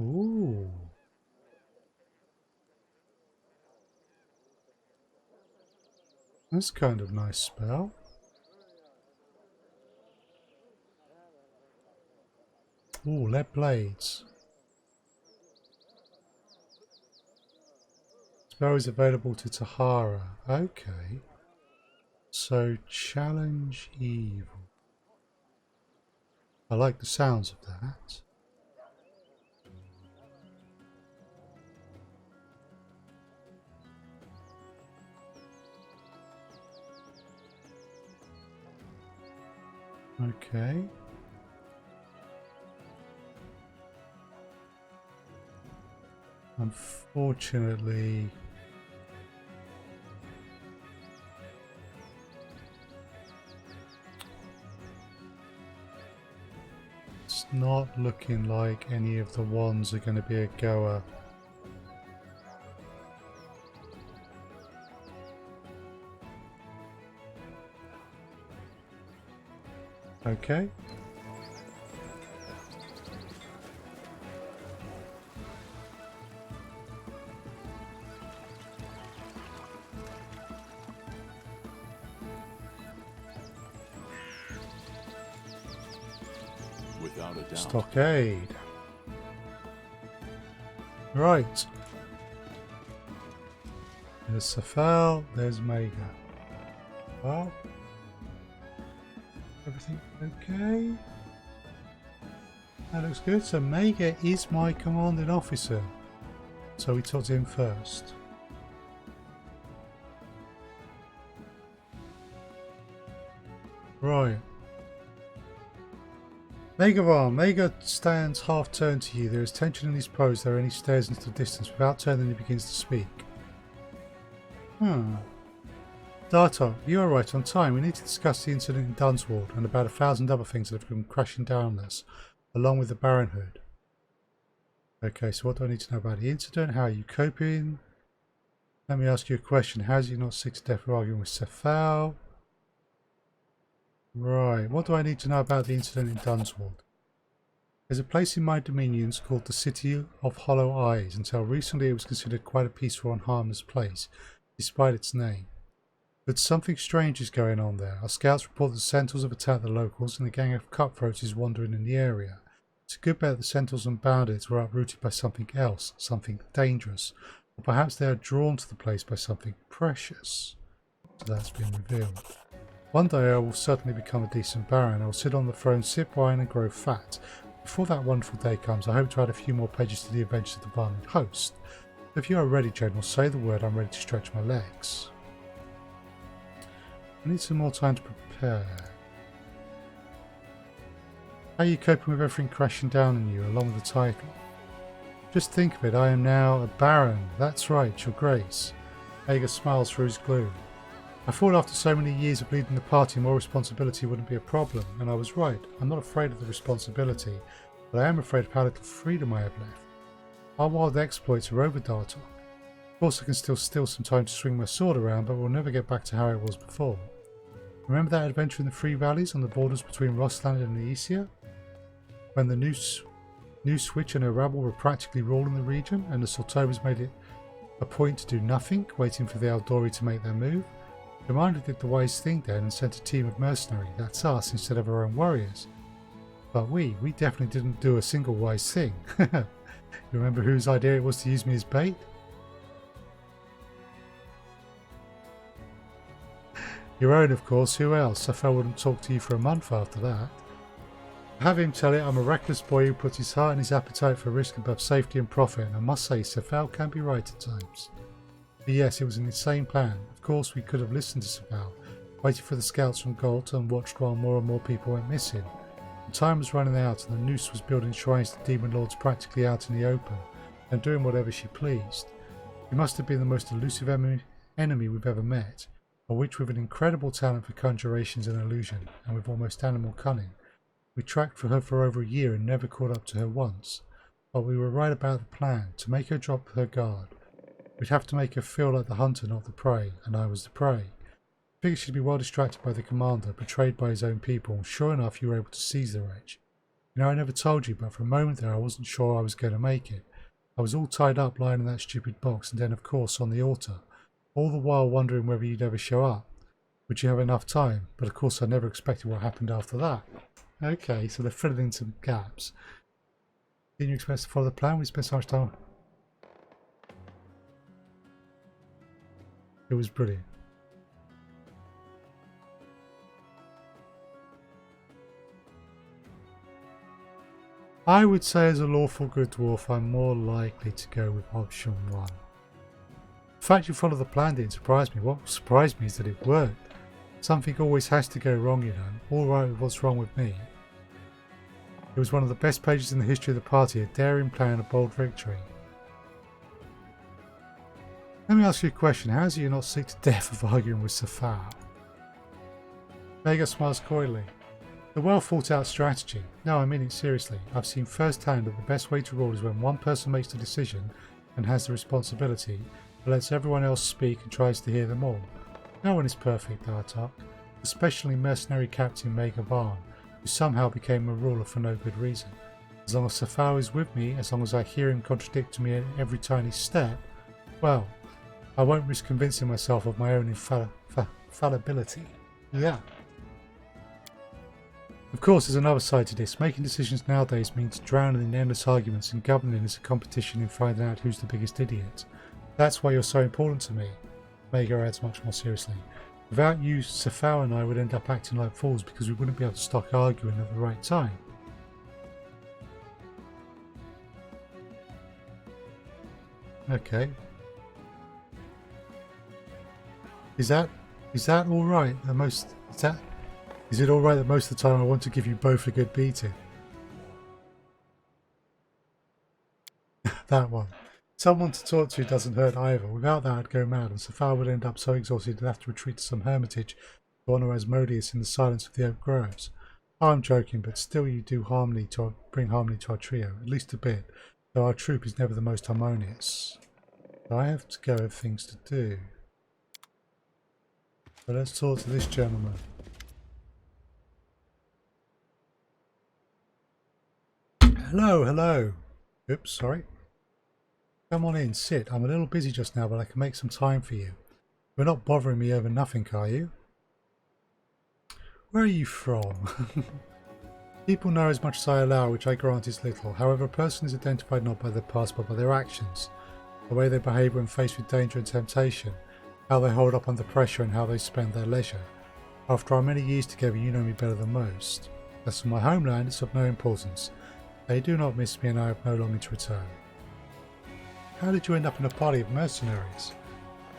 Ooh. That's kind of nice spell. Ooh, lead blades. Spell is available to Tahara. Okay. So, challenge evil. I like the sounds of that. Okay. Unfortunately, it's not looking like any of the ones are going to be a goer. Okay. Without a doubt. Stockade. Right. There's Safal, there's Maegyr. Well, everything okay? That looks good. So Maegyr is my commanding officer. So we talk to him first. Right. Maegyr Varn. Maegyr stands half turned to you. There is tension in his pose. There are any stares into the distance. Without turning, he begins to speak. Dartok, you are right on time. We need to discuss the incident in Dunsward and about 1,000 other things that have come crashing down on us, along with the Baronhood. Okay, so what do I need to know about the incident? How are you coping? Let me ask you a question. How is you not sick to death for arguing with Safal? Right, what do I need to know about the incident in Dunsward? There's a place in my dominions called the City of Hollow Eyes. Until recently it was considered quite a peaceful and harmless place, despite its name. But something strange is going on there. Our scouts report that the Centuars have attacked the locals and a gang of cutthroats is wandering in the area. It's a good bet the Centuars and bandits were uprooted by something else, something dangerous. Or perhaps they are drawn to the place by something precious. So that's been revealed. One day I will certainly become a decent baron. I will sit on the throne, sip wine and grow fat. Before that wonderful day comes, I hope to add a few more pages to the adventures of the Varnling Host. If you are ready, General, say the word. I'm ready to stretch my legs. I need some more time to prepare. How are you coping with everything crashing down on you, along with the title? Just think of it, I am now a baron. That's right, your grace. Maegyr smiles through his gloom. I thought after so many years of leading the party, more responsibility wouldn't be a problem, and I was right. I'm not afraid of the responsibility, but I am afraid of how little freedom I have left. Our wild exploits are over, Dartok. Of course I can still steal some time to swing my sword around, but we'll never get back to how it was before. Remember that adventure in the Free Valleys on the borders between Rossland and Neesia? When the New Switch and her rabble were practically ruling the region, and the Sultovers made it a point to do nothing, waiting for the Eldori to make their move? Commander did the wise thing then and sent a team of mercenaries, that's us, instead of our own warriors. But we definitely didn't do a single wise thing. You remember whose idea it was to use me as bait? Your own, of course. Who else? Safal wouldn't talk to you for a month after that. Have him tell it I'm a reckless boy who puts his heart and his appetite for risk above safety and profit, and I must say Safal can be right at times. But yes, it was an insane plan. Of course we could have listened to Safal, waited for the scouts from Galt and watched while more and more people went missing. The time was running out and the Noose was building shrines to demon lords practically out in the open, and doing whatever she pleased. He must have been the most elusive enemy we've ever met, a witch with an incredible talent for conjurations and illusion, and with almost animal cunning. We tracked for her for over a year and never caught up to her once. But we were right about the plan, to make her drop her guard. We'd have to make her feel like the hunter, not the prey, and I was the prey. I figured she'd be well distracted by the commander, betrayed by his own people, and sure enough you were able to seize the wretch. You know, I never told you, but for a moment there I wasn't sure I was going to make it. I was all tied up lying in that stupid box and then of course on the altar, all the while wondering whether you'd ever show up. Would you have enough time? But of course I never expected what happened after that. Okay, so they're filling in some gaps. Didn't you expect us to follow the plan? We spent so much time. It was brilliant. I would say as a lawful good dwarf I'm more likely to go with option 1. The fact you followed the plan didn't surprise me. What surprised me is that it worked. Something always has to go wrong, you know. All right with what's wrong with me. It was one of the best pages in the history of the party, a daring plan, a bold victory. Let me ask you a question. How is it you're not sick to death of arguing with Safar? Maegyr smiles coyly. A well thought out strategy. No, I mean it seriously. I've seen firsthand that the best way to rule is when one person makes the decision and has the responsibility, but lets everyone else speak and tries to hear them all. No one is perfect, Artok, especially mercenary captain Maegyr Varn, who somehow became a ruler for no good reason. As long as Safar is with me, as long as I hear him contradict me at every tiny step, well, I won't risk convincing myself of my own infallibility. Yeah. Of course, there's another side to this. Making decisions nowadays means drowning in endless arguments, and governing is a competition in finding out who's the biggest idiot. That's why you're so important to me, Maegyr adds much more seriously. Without you, Safar and I would end up acting like fools because we wouldn't be able to stop arguing at the right time. Okay. Is that all right? Is it all right that most of the time I want to give you both a good beating? That one. Someone to talk to doesn't hurt either. Without that, I'd go mad, and Safar would end up so exhausted he'd have to retreat to some hermitage to honour Asmodeus in the silence of the oak groves. Oh, I'm joking, but still you do bring harmony to our trio, at least a bit, though our troop is never the most harmonious. So I have to go have things to do. But let's talk to this gentleman. Hello, hello. Oops, sorry. Come on in, sit. I'm a little busy just now, but I can make some time for you. You're not bothering me over nothing, are you? Where are you from? People know as much as I allow, which I grant is little. However, a person is identified not by their past, but by their actions. The way they behave when faced with danger and temptation. How they hold up under pressure and how they spend their leisure. After our many years together, you know me better than most. As for my homeland, it's of no importance. They do not miss me and I have no longing to return. How did you end up in a party of mercenaries?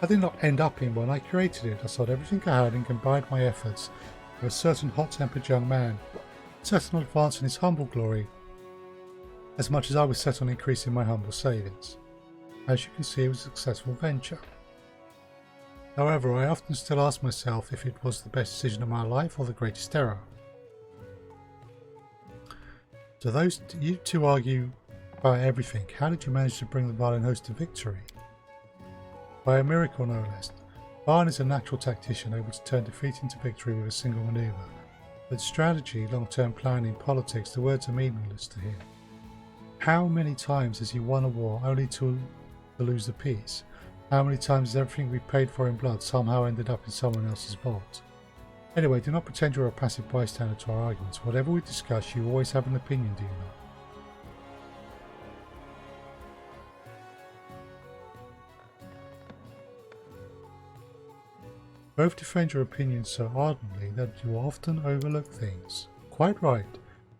I did not end up in one, I created it. I sold everything I had and combined my efforts with a certain hot-tempered young man, set on advancing his humble glory, as much as I was set on increasing my humble savings. As you can see, it was a successful venture. However, I often still ask myself if it was the best decision of my life or the greatest error. So you two argue about everything. How did you manage to bring the Varnling Host to victory? By a miracle, no less. Varn is a natural tactician, able to turn defeat into victory with a single maneuver. But strategy, long-term planning, politics, the words are meaningless to him. How many times has he won a war only to lose the peace? How many times has everything we paid for in blood somehow ended up in someone else's vault? Anyway, do not pretend you're a passive bystander to our arguments. Whatever we discuss, you always have an opinion, do you not? Both defend your opinions so ardently that you often overlook things. Quite right.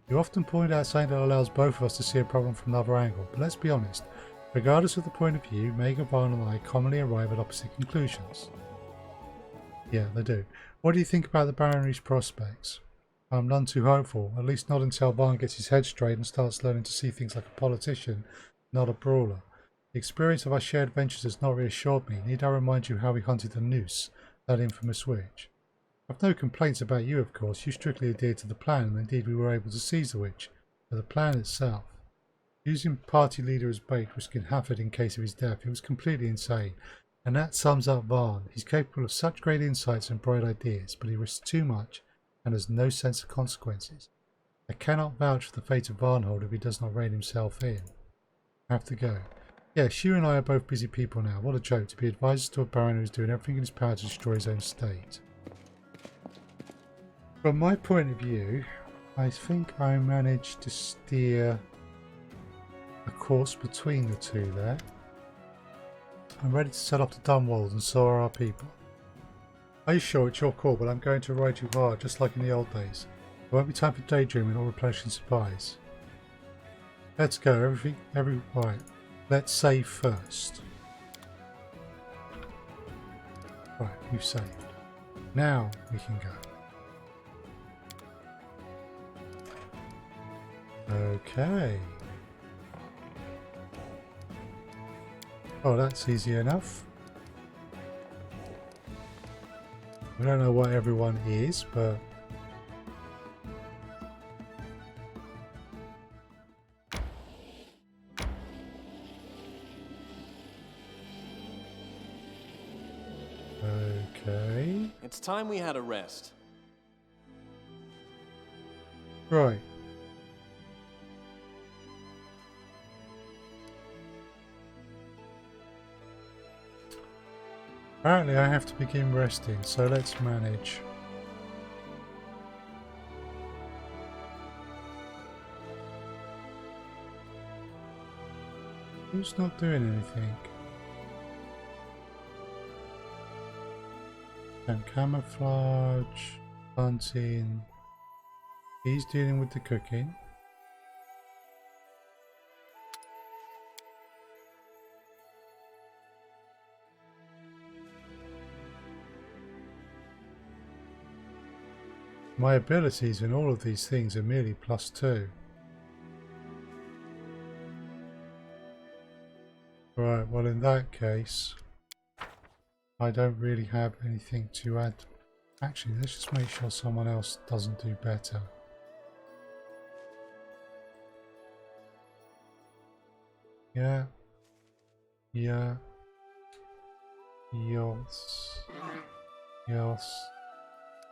You often point out something that allows both of us to see a problem from another angle, but let's be honest. Regardless of the point of view, Maegyr Varn and I commonly arrive at opposite conclusions. Yeah, they do. What do you think about the barony's prospects? I'm none too hopeful, at least not until Varn gets his head straight and starts learning to see things like a politician, not a brawler. The experience of our shared ventures has not reassured me. Need I remind you how we hunted the noose, that infamous witch? I've no complaints about you, of course. You strictly adhered to the plan, and indeed we were able to seize the witch. But the plan itself, using party leader as bait, risking Hafford in case of his death, it was completely insane. And that sums up Varn. He's capable of such great insights and bright ideas, but he risks too much and has no sense of consequences. I cannot vouch for the fate of Varnhold if he does not rein himself in. I have to go. Yes, you and I are both busy people now. What a joke to be advisors to a baron who is doing everything in his power to destroy his own state. From my point of view, I think I managed to steer a course between the two there. I'm ready to set off to Dunwald, and so are our people. Are you sure? It's your call, but I'm going to ride you hard, just like in the old days. There won't be time for daydreaming or replenishing supplies. Let's go. Right. Let's save first. Right, we've saved. Now we can go. Okay. Oh, that's easy enough. I don't know what everyone is, but... Okay. It's time we had a rest. Right. Apparently I have to begin resting, so let's manage. Who's not doing anything? And camouflage, hunting. He's dealing with the cooking. My abilities in all of these things are merely +2. Right, well in that case, I don't really have anything to add. Actually, let's just make sure someone else doesn't do better. Yeah. Yeah. Yes. Yes.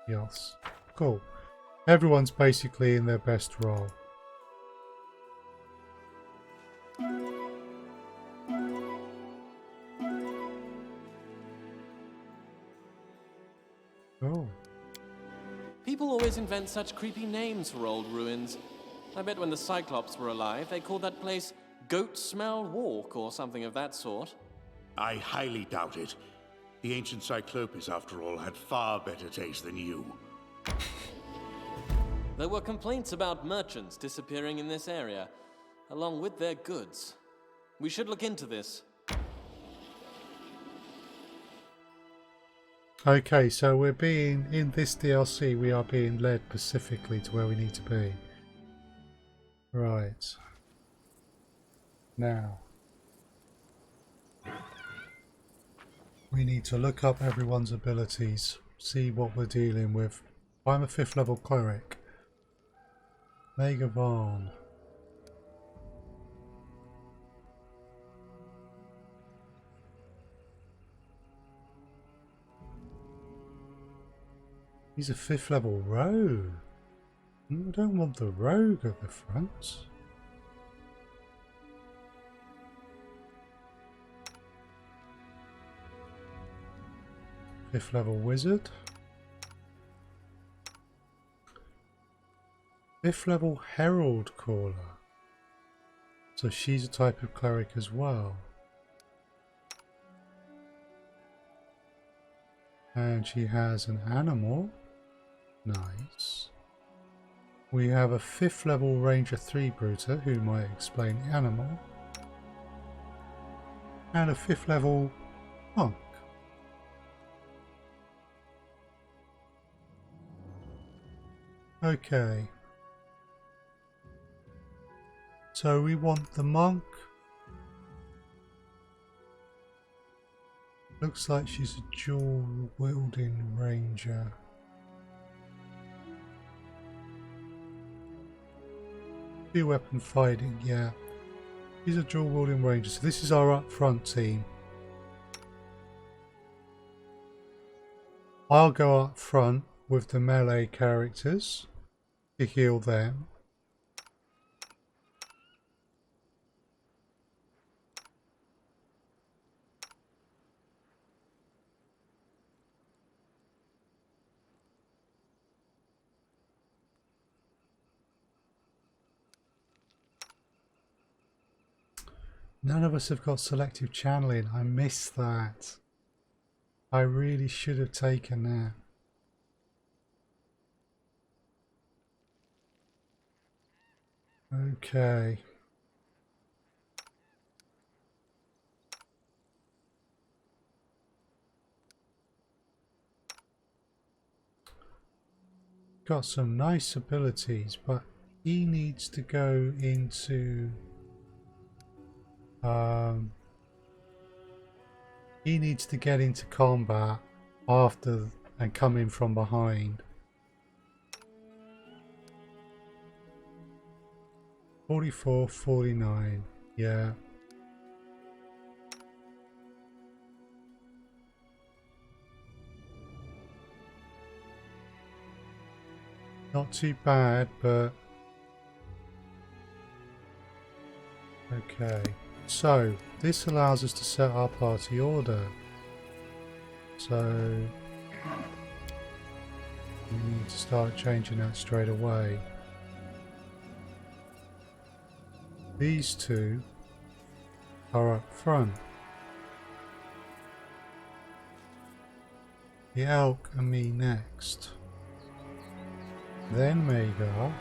Yes. Cool. Everyone's basically in their best role. Oh. People always invent such creepy names for old ruins. I bet when the Cyclops were alive, they called that place Goat Smell Walk or something of that sort. I highly doubt it. The ancient Cyclopes, after all, had far better taste than you. There were complaints about merchants disappearing in this area, along with their goods. We should look into this. Okay, so we're being, in this DLC, we are being led specifically to where we need to be. Right. Now. We need to look up everyone's abilities, see what we're dealing with. I'm a 5th level cleric. Maegyr Varn. He's a 5th level rogue. I don't want the rogue at the front. Fifth level wizard. 5th level herald caller. So she's a type of cleric as well. And she has an animal. Nice. We have a 5th level ranger 3 bruiser who might explain the animal. And a 5th level monk. Okay. So we want the monk. Looks like she's a dual wielding ranger. Two weapon fighting, yeah. She's a dual wielding ranger. So this is our up front team. I'll go up front with the melee characters to heal them. None of us have got selective channeling. I missed that. I really should have taken that. Okay. Got some nice abilities, but he needs to go into he needs to get into combat after and come in from behind. 44, 49, yeah. Not too bad, but okay. So this allows us to set our party order. So we need to start changing that straight away. These two are up front. The elk and me next. Then Maegyr.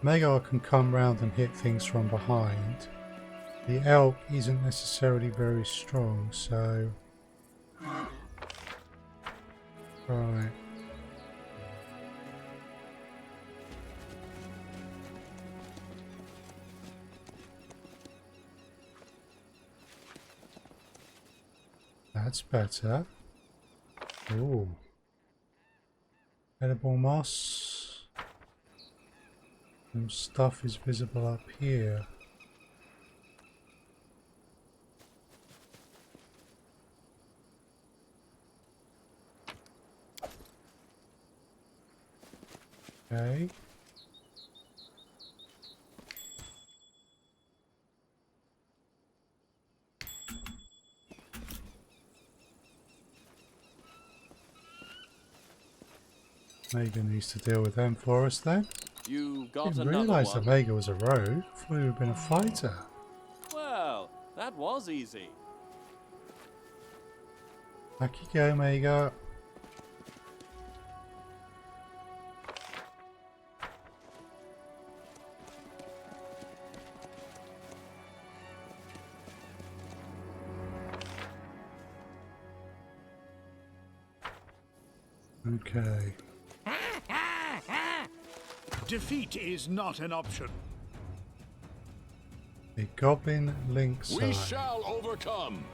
Maegyr can come round and hit things from behind. The elk isn't necessarily very strong, so... Right. That's better. Ooh. Edible moss. Some stuff is visible up here. Okay. Maegyr needs to deal with them for us then. You I got didn't another realise one. that Maegyr was a rogue. I thought he would have been a fighter. Well, that was easy. Back you go, Maegyr. Okay. Defeat is not an option. The goblin lynx We eye. shall overcome.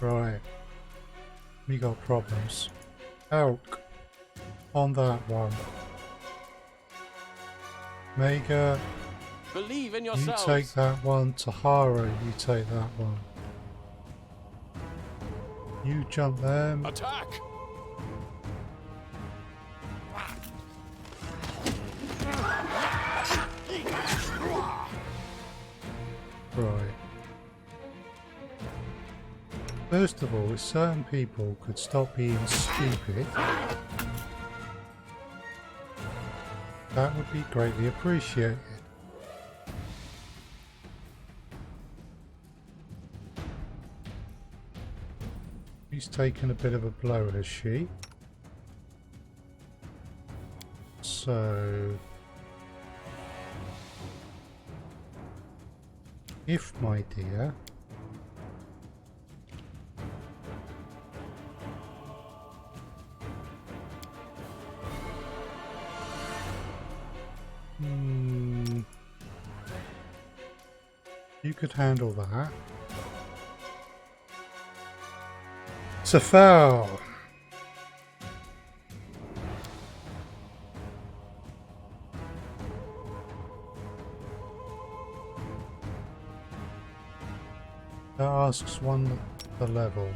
Right. We got problems. Elk. On that one. Maegyr, Believe in you yourselves. take that one. Tahara, you take that one. You jump them. Attack! Right. First of all, if certain people could stop being stupid, that would be greatly appreciated. She's taken a bit of a blow, has she? So... if, my dear... you could handle that. It's a foul. That asks one the level.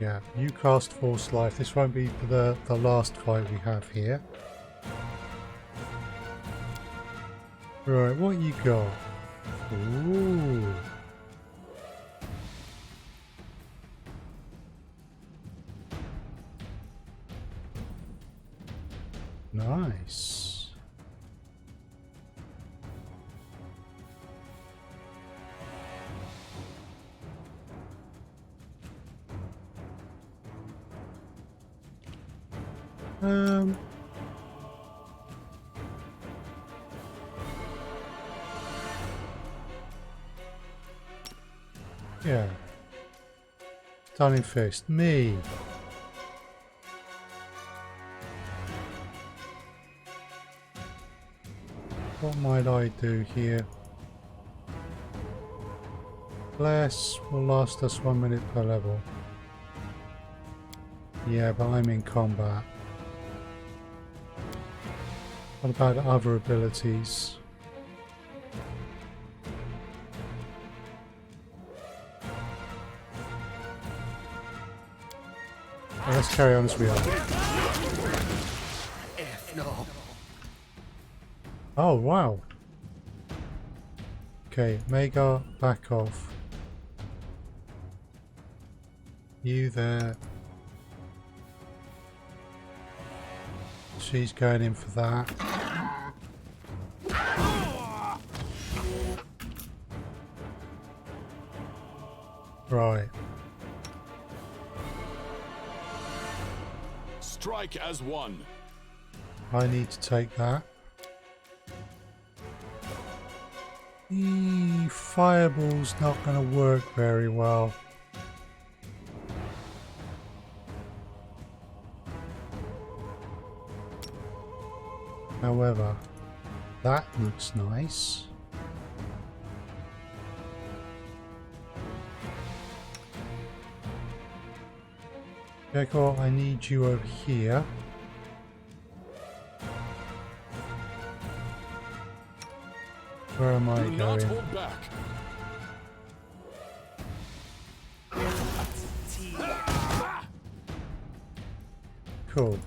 Yeah, you cast Force Life. This won't be the last fight we have here. Right, what you got? Ooh. Nice. Yeah. Stunning Fist. Me. What might I do here? Bless will last us 1 minute per level. Yeah, but I'm in combat. What about other abilities? Well, let's carry on as we are. No. Oh, wow. Okay, Maegyr, back off. You there. She's going in for that. Right. Strike as one. I need to take that. Fireball's not going to work very well. However, that looks nice. Gecko, I need you over here. Where am I Do not going? hold back. Cool.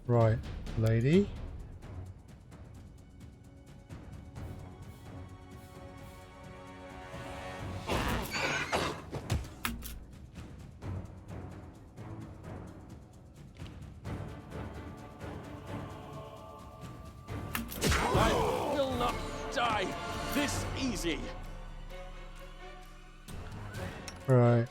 Right, lady. I will not die this easy. Right.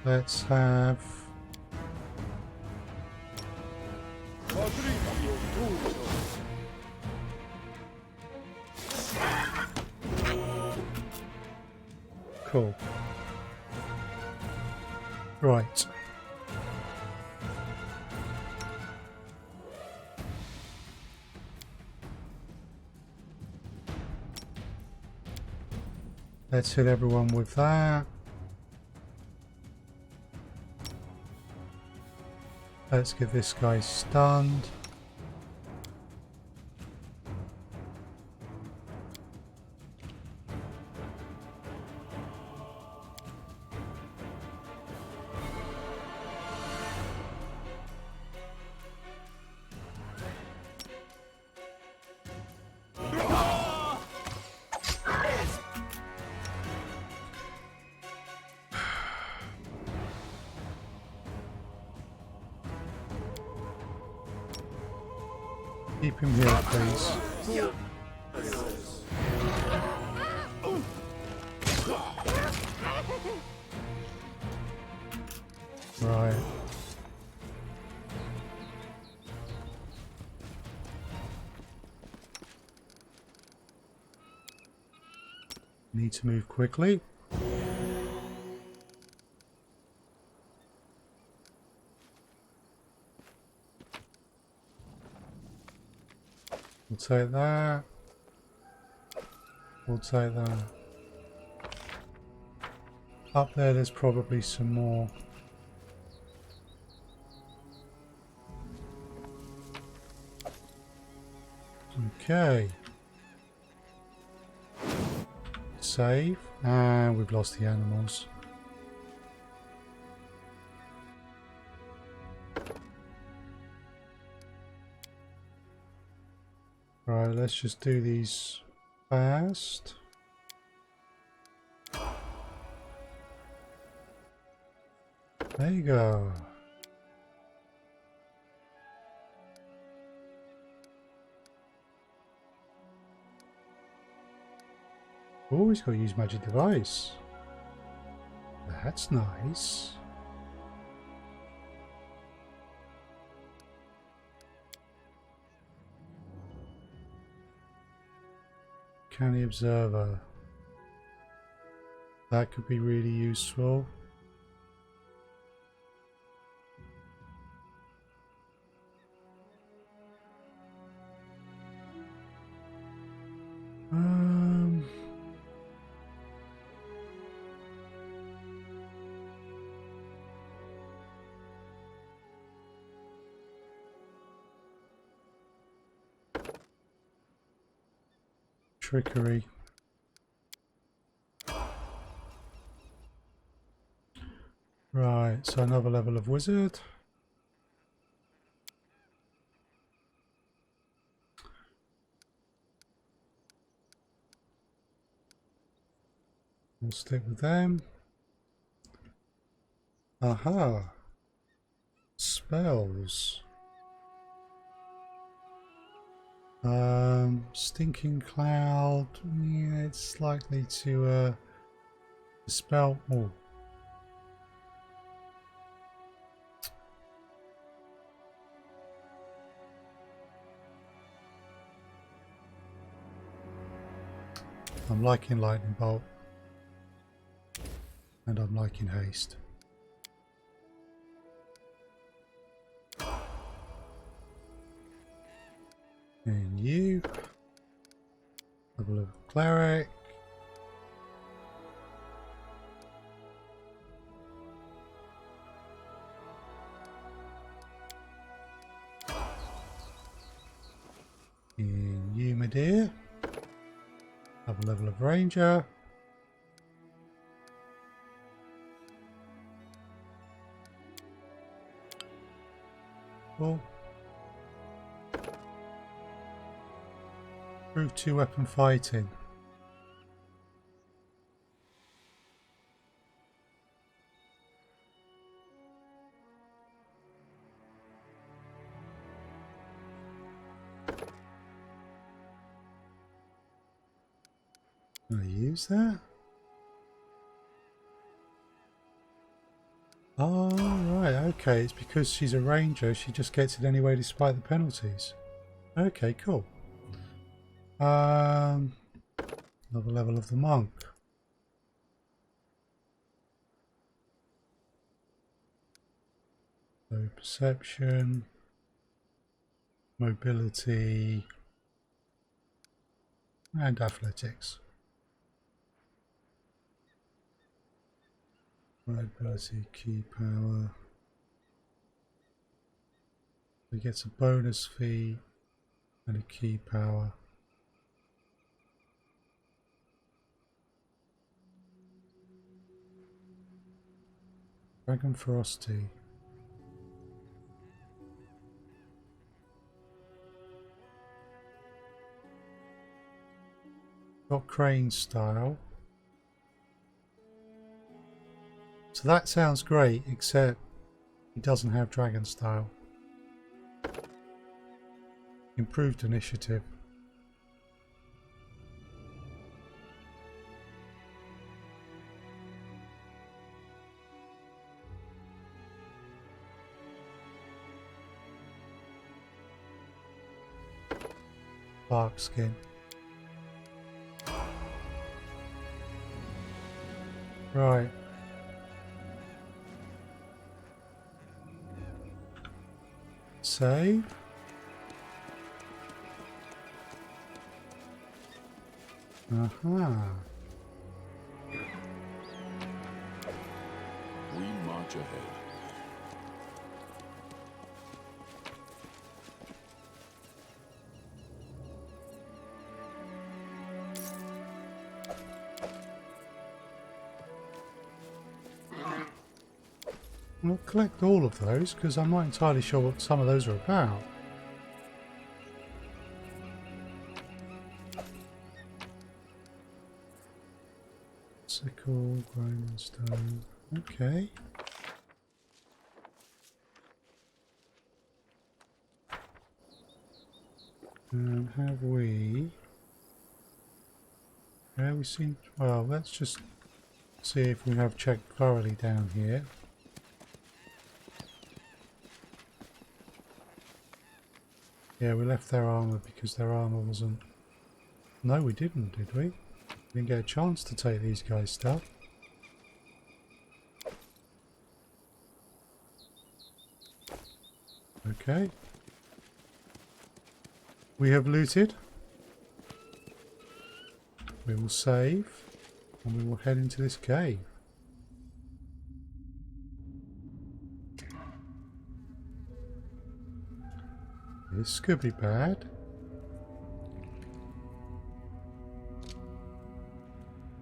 Let's have... Cool. Right. Let's hit everyone with that. Let's get this guy stunned. Keep him here, please. Right. Need to move quickly. We'll take that. We'll take that. Up there's probably some more. Okay. Save. And we've lost the animals. Right, let's just do these fast. There you go. Always got to use magic device. That's nice. Canny observer. That could be really useful. Trickery. Right, so another level of wizard. We'll stick with them. Aha. Spells. Stinking cloud. Yeah, it's likely to dispel. Oh. I'm liking lightning bolt. And I'm liking haste. And you. Level of cleric. And you, my dear. Have a level of ranger. Well, prove 2-weapon fighting. Can I use that? Oh, right, okay. It's because she's a ranger, she just gets it anyway despite the penalties. Okay, cool. Another level of the monk. So perception, mobility, and athletics. Mobility, key power. He gets a bonus fee and a key power. Dragon Ferocity. Got crane style. So that sounds great, except he doesn't have dragon style. Improved initiative. Bark skin. Right. Save. Aha. We march ahead. I'll collect all of those because I'm not entirely sure what some of those are about. Sickle, grinding stone. Okay. Have we seen? Well, let's just see if we have checked thoroughly down here. Yeah, we left their armour because their armour wasn't... No, we didn't, did we? We didn't get a chance to take these guys' stuff. Okay. We have looted. We will save. And we will head into this cave. This could be bad.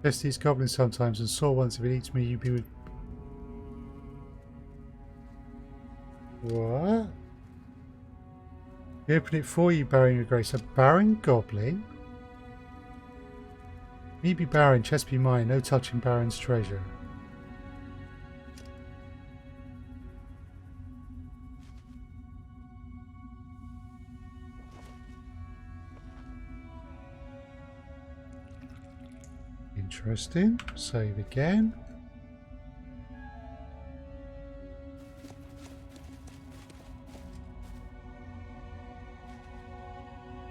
Test these goblins sometimes and saw once if it eats me, you'd be with... What? We open it for you, Baron your Grace. A Baron Goblin? Me be Baron, chest be mine, no touching Baron's treasure. Interesting. Save again.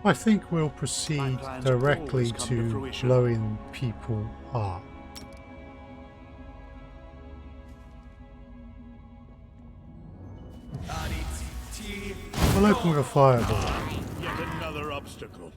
I think we'll proceed directly to blowing people up. We'll open with a fireball. Yet another obstacle.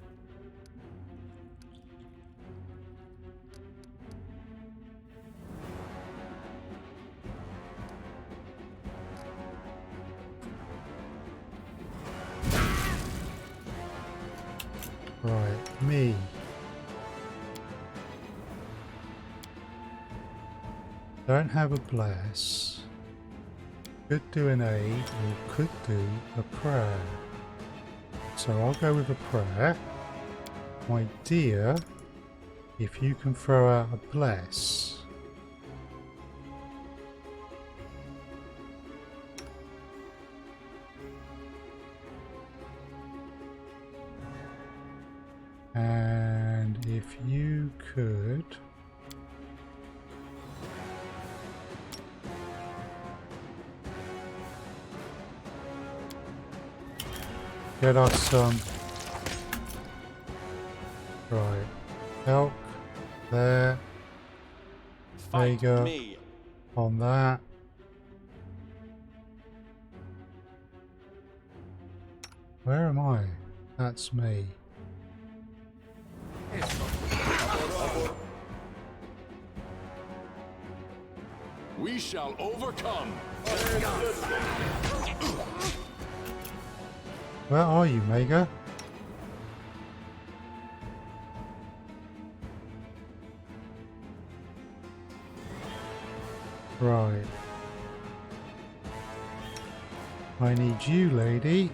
Right, me. Don't have a bless. Could do an aid or could do a prayer. So I'll go with a prayer. My dear, if you can throw out a bless. And if you could get us some right elk there, Maegyr on that. Where am I? That's me. We shall overcome. Where are you, Maegyr? Right. I need you, lady.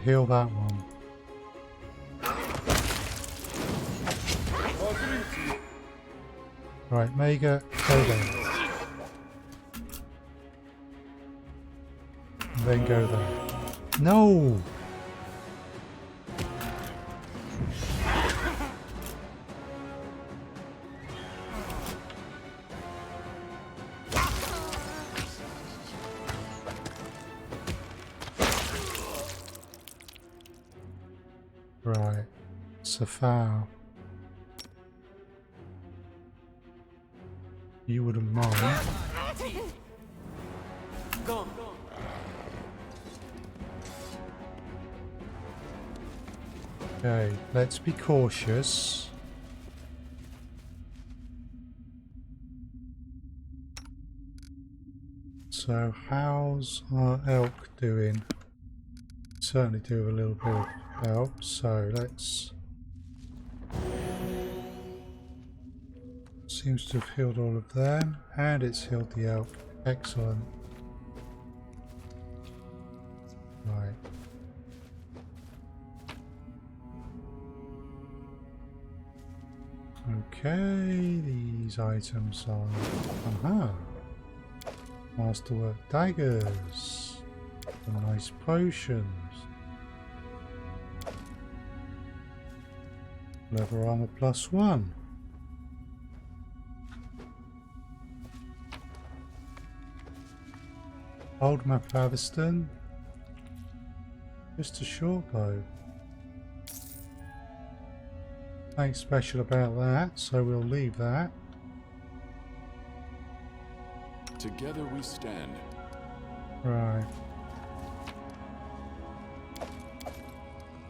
Heal that one. Right, Maegyr, go there. And then go there. No! Right, it's a foul. You wouldn't mind. Okay, let's be cautious. So how's our elk doing? Certainly do a little bit of help, so let's see seems to have healed all of them, and it's healed the elk. Excellent. Right. Okay, these items are... Aha! Masterwork daggers. Some nice potions. Leather armor +1. Old map of Aviston. Just a short bow. Nothing special about that, so we'll leave that. Together we stand. Right.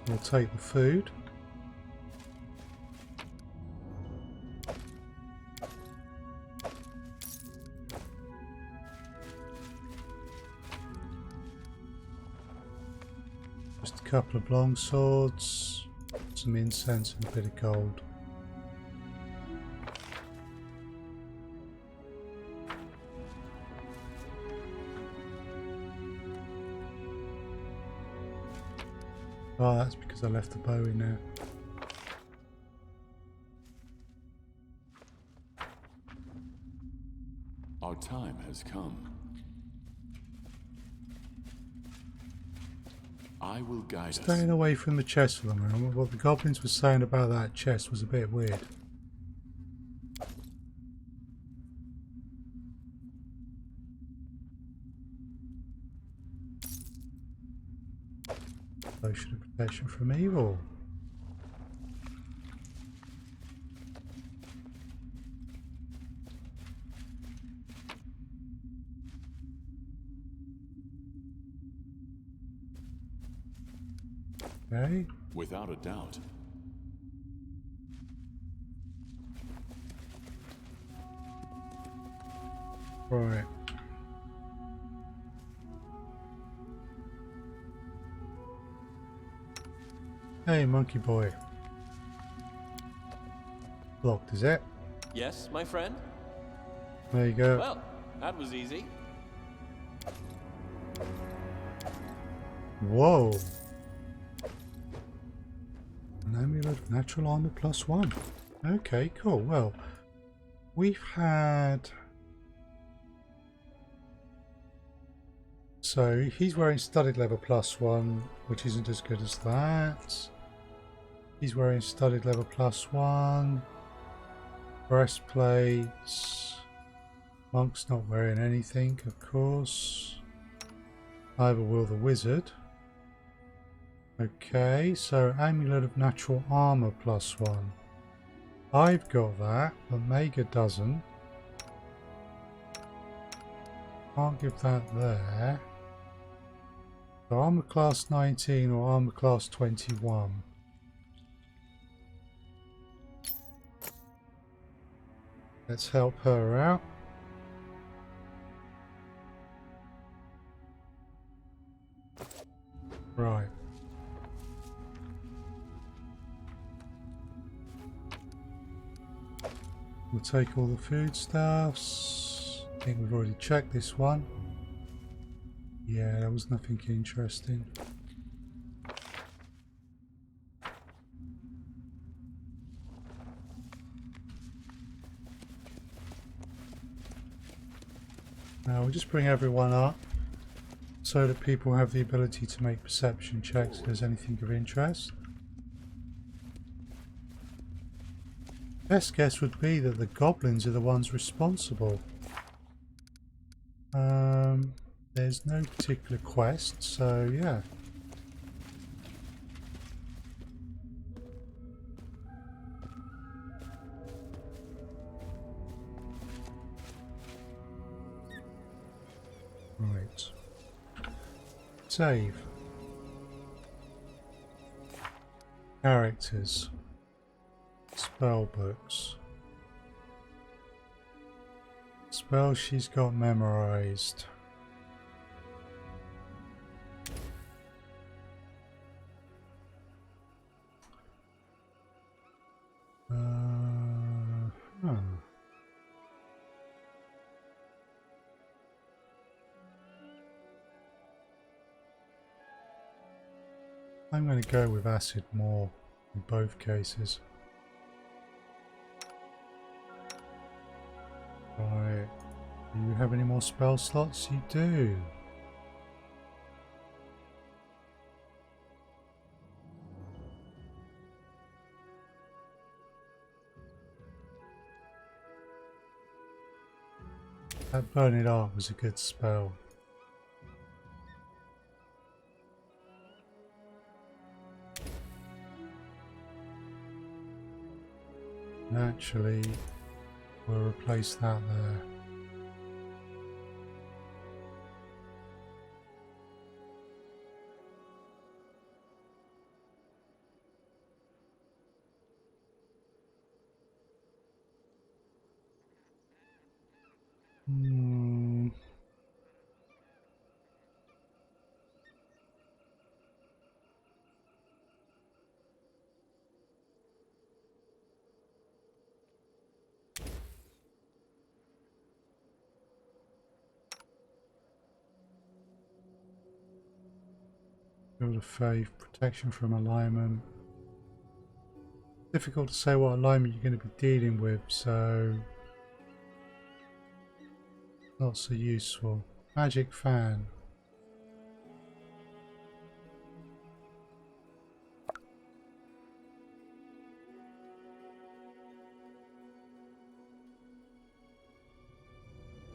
We'll take the food. Just a couple of long swords, some incense and a bit of gold. Oh, that's because I left the bow in there. Our time has come. I will guide us. Staying away from the chest for the moment. What the goblins were saying about that chest was a bit weird. Potion of protection from evil. Okay. Without a doubt. Right. Hey, monkey boy. Locked, is it? Yes, my friend? There you go. Well, that was easy. Whoa. An amulet of natural armor +1. Okay, cool. Well, we've had... So, he's wearing studded leather +1, which isn't as good as that. He's wearing studded leather +1. Breastplates. Monk's not wearing anything, of course. Neither will the wizard. Okay, so amulet of natural armor +1. I've got that, but Maegyr doesn't. Can't give that there. So armor class 19 or armor class 21. Let's help her out. Right. We'll take all the foodstuffs. I think we've already checked this one. Yeah, there was nothing interesting. Now we'll just bring everyone up so that people have the ability to make perception checks if there's anything of interest. Best guess would be that the goblins are the ones responsible. There's no particular quest, so yeah. Right. Save. Characters. Spell books. Spells she's got memorized. Huh. I'm going to go with acid more in both cases. Right. Do you have any more spell slots? You do. That Burning Art was a good spell. Naturally, we'll replace that there. Build of Faith, protection from alignment. Difficult to say what alignment you're going to be dealing with, so not so useful. Magic Fan.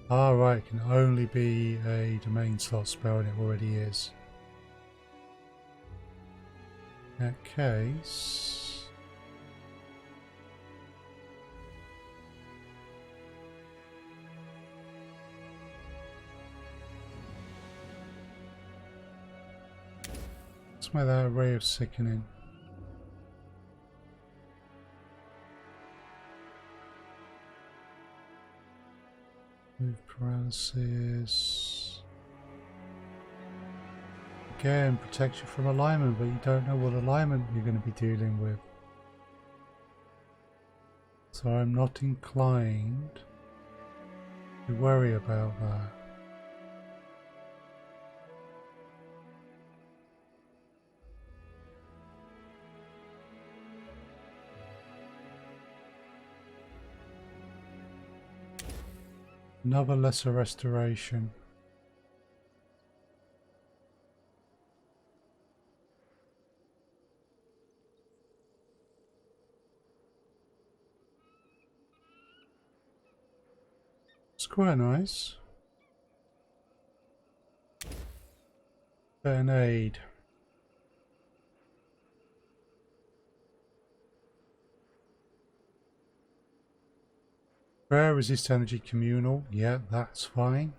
Ah, right, it can only be a domain slot spell and it already is. In that case, let's make that a Ray of Sickening. Move paralysis. Again, protection from alignment, but you don't know what alignment you're going to be dealing with. So I'm not inclined to worry about that. Another lesser restoration. It's quite nice. An aid. Rare resist energy communal. Yeah, that's fine.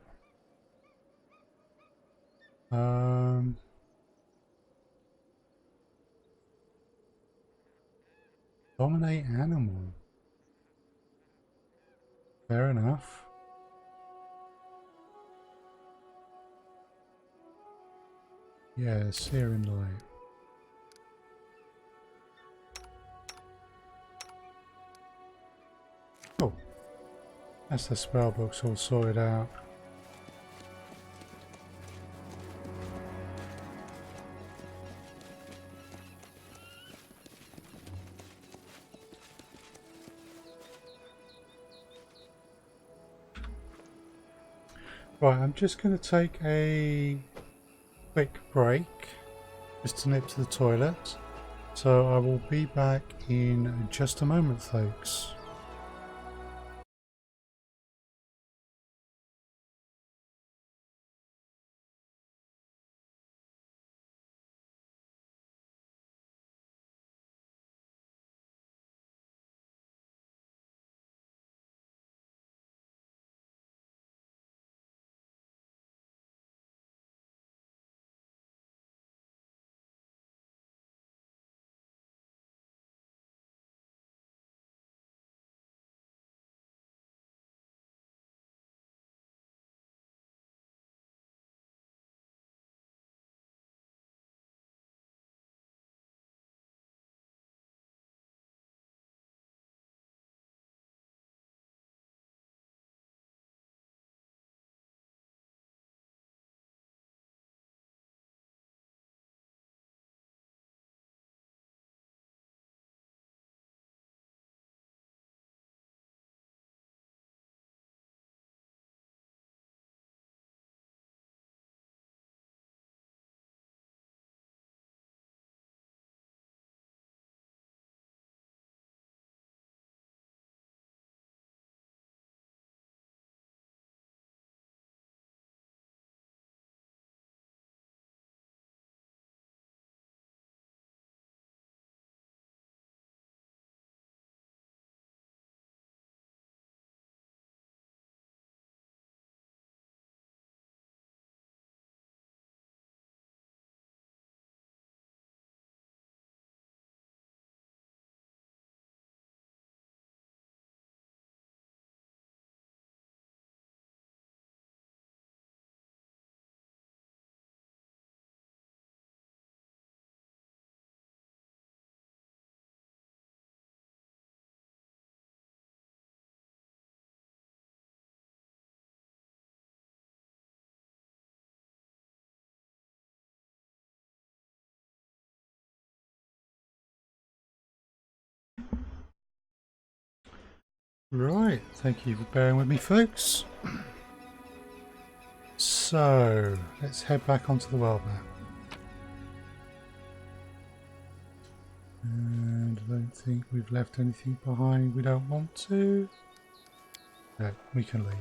Dominate animal. Fair enough. Yeah, Searing Light. Oh, that's the spellbooks all sorted out. Right, I'm just going to take a quick break just to nip to the toilet. So I will be back in just a moment, folks. Right, thank you for bearing with me, folks. So, let's head back onto the world map. And I don't think we've left anything behind we don't want to. No, we can leave.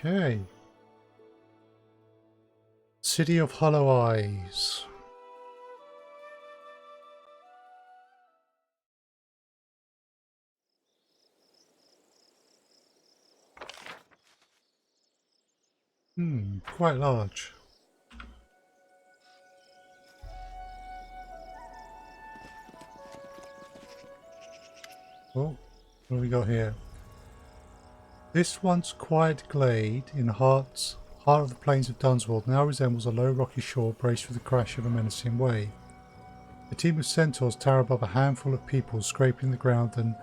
Okay. City of Hollow Eyes. Quite large. Oh, what do we got here? This once quiet glade in the heart of the plains of Dunswold now resembles a low rocky shore braced for the crash of a menacing wave. A team of centaurs tower above a handful of people, scraping the ground and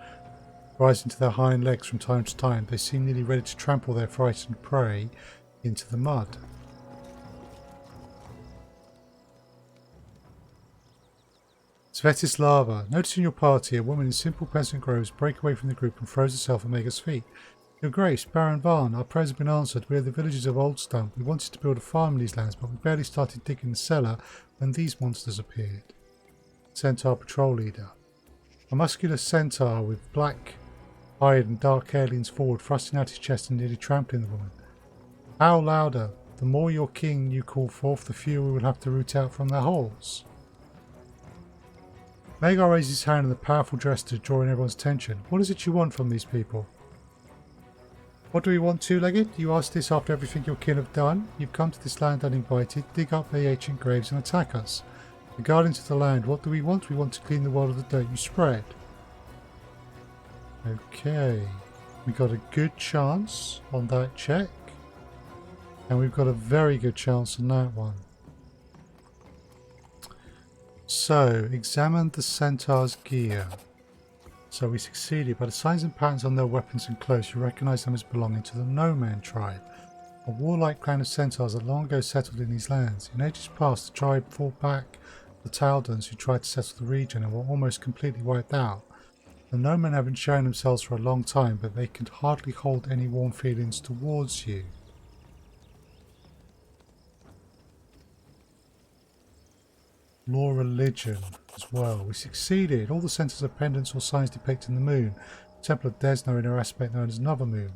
rising to their hind legs from time to time. They seem nearly ready to trample their frightened prey into the mud. Svetislava, noticing your party, a woman in simple peasant robes break away from the group and throws herself at Maegyr's feet. Your Grace, Baron Varn, our prayers have been answered. We are the villagers of Oldstump. We wanted to build a farm in these lands, but we barely started digging the cellar when these monsters appeared. Centaur Patrol Leader. A muscular centaur with black hide and dark hair leans forward, thrusting out his chest and nearly trampling the woman. Howl louder. The more your king you call forth, the fewer we will have to root out from their holes. Maegyr raises his hand in a powerful gesture, drawing everyone's attention. What is it you want from these people? What do we want, two-legged? You ask this after everything your kin have done? You've come to this land uninvited, dig up the ancient graves and attack us. The guardians of the land, what do we want? We want to clean the world of the dirt you spread. Okay. We got a good chance on that check. And we've got a very good chance on that one. So, examine the centaur's gear. So we succeeded. By the signs and patterns on their weapons and clothes, you recognise them as belonging to the No-Man tribe, a warlike clan of centaurs that long ago settled in these lands. In ages past, the tribe fought back the Taldans who tried to settle the region and were almost completely wiped out. The No-Men haven't shown themselves for a long time, but they can hardly hold any warm feelings towards you. Law religion as well. We succeeded. All the centres of pendants or signs depicting the moon. The Temple of Desna in her aspect known as Another Moon.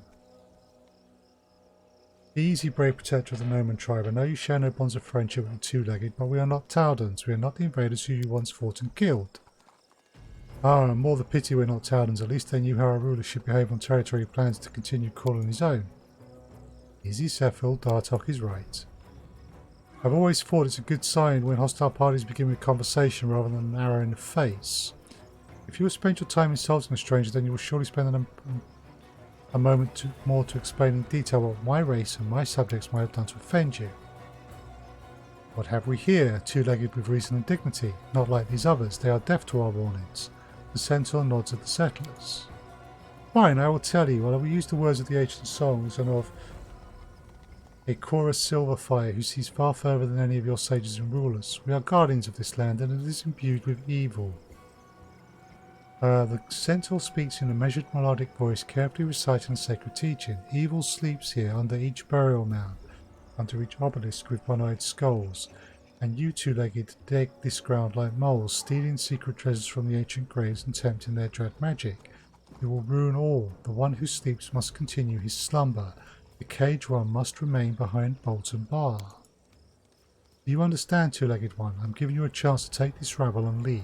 Be easy, brave protector of the Noman tribe. I know you share no bonds of friendship with the two-legged, but we are not Taldans. We are not the invaders who you once fought and killed. Ah, more the pity we're not Taldans. At least they knew how our rulers should behave on territory he plans to continue calling his own. Easy, Sephil. Dartok is right. I've always thought it's a good sign when hostile parties begin with conversation rather than an arrow in the face. If you will spend your time insulting a stranger, then you will surely spend a moment more to explain in detail what my race and my subjects might have done to offend you. What have we here? Two-legged with reason and dignity. Not like these others, they are deaf to our warnings. The centaur nods at the settlers. Fine, I will tell you. Well, I will use the words of the ancient songs and of a chorus Silverfire who sees far further than any of your sages and rulers. We are guardians of this land, and it is imbued with evil. The centaur speaks in a measured melodic voice, carefully reciting a sacred teaching. Evil sleeps here under each burial mound, under each obelisk with one-eyed skulls, and you two-legged dig this ground like moles, stealing secret treasures from the ancient graves and tempting their dread magic. You will ruin all. The one who sleeps must continue his slumber. The caged one must remain behind bolt and bar. Do you understand, two-legged one? I'm giving you a chance to take this rabble and leave.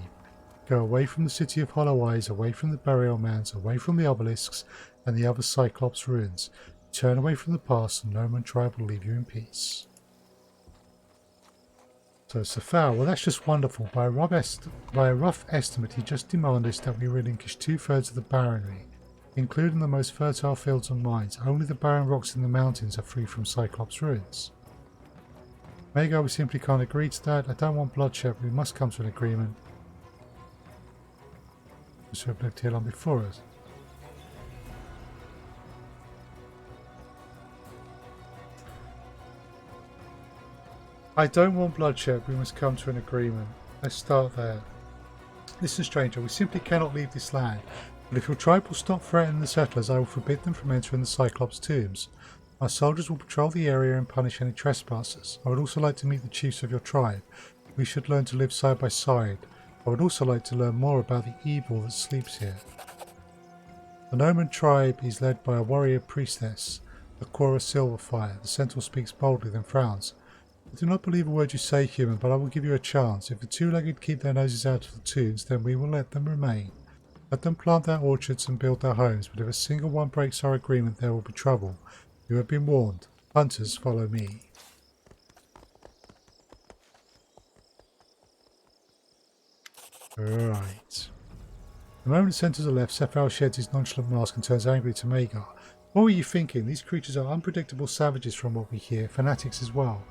Go away from the city of Hollow Eyes, away from the burial mounds, away from the obelisks and the other Cyclops ruins. Turn away from the past and Noman tribe will leave you in peace. So Safar, well that's just wonderful. By a rough estimate, he just demanded that we relinquish 2/3 of the barony, including the most fertile fields and mines. Only the barren rocks in the mountains are free from Cyclops ruins. Maegyr, we simply can't agree to that. I don't want bloodshed, but we must come to an agreement. Those who have lived here long before us. I don't want bloodshed. We must come to an agreement. Let's start there. Listen, stranger, we simply cannot leave this land. But if your tribe will stop threatening the settlers, I will forbid them from entering the Cyclops' tombs. My soldiers will patrol the area and punish any trespassers. I would also like to meet the chiefs of your tribe. We should learn to live side by side. I would also like to learn more about the evil that sleeps here. The Gnomon tribe is led by a warrior priestess, the Cora Silverfire. The centaur speaks boldly, then frowns. I do not believe a word you say, human, but I will give you a chance. If the two-legged keep their noses out of the tombs, then we will let them remain. Let them plant their orchards and build their homes, but if a single one breaks our agreement, there will be trouble. You have been warned. Hunters, follow me. Right. The moment the Centaurs are left, Sephiroth sheds his nonchalant mask and turns angrily to Maegyr. What were you thinking? These creatures are unpredictable savages from what we hear, fanatics as well.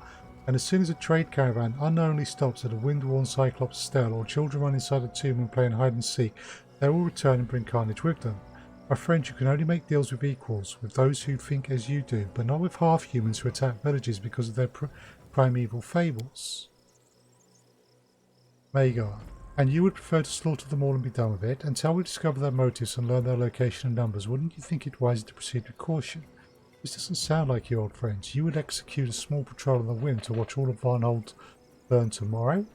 And as soon as a trade caravan unknowingly stops at a wind-worn Cyclops stele or children run inside a tomb and play hide and seek, they will return and bring carnage with them. My friend, you can only make deals with equals, with those who think as you do, but not with half-humans who attack villages because of their primeval fables. Maegyr, and you would prefer to slaughter them all and be done with it? Until we discover their motives and learn their location and numbers, wouldn't you think it wiser to proceed with caution? This doesn't sound like you, old friends. You would execute a small patrol on the whim to watch all of Varnhold burn tomorrow?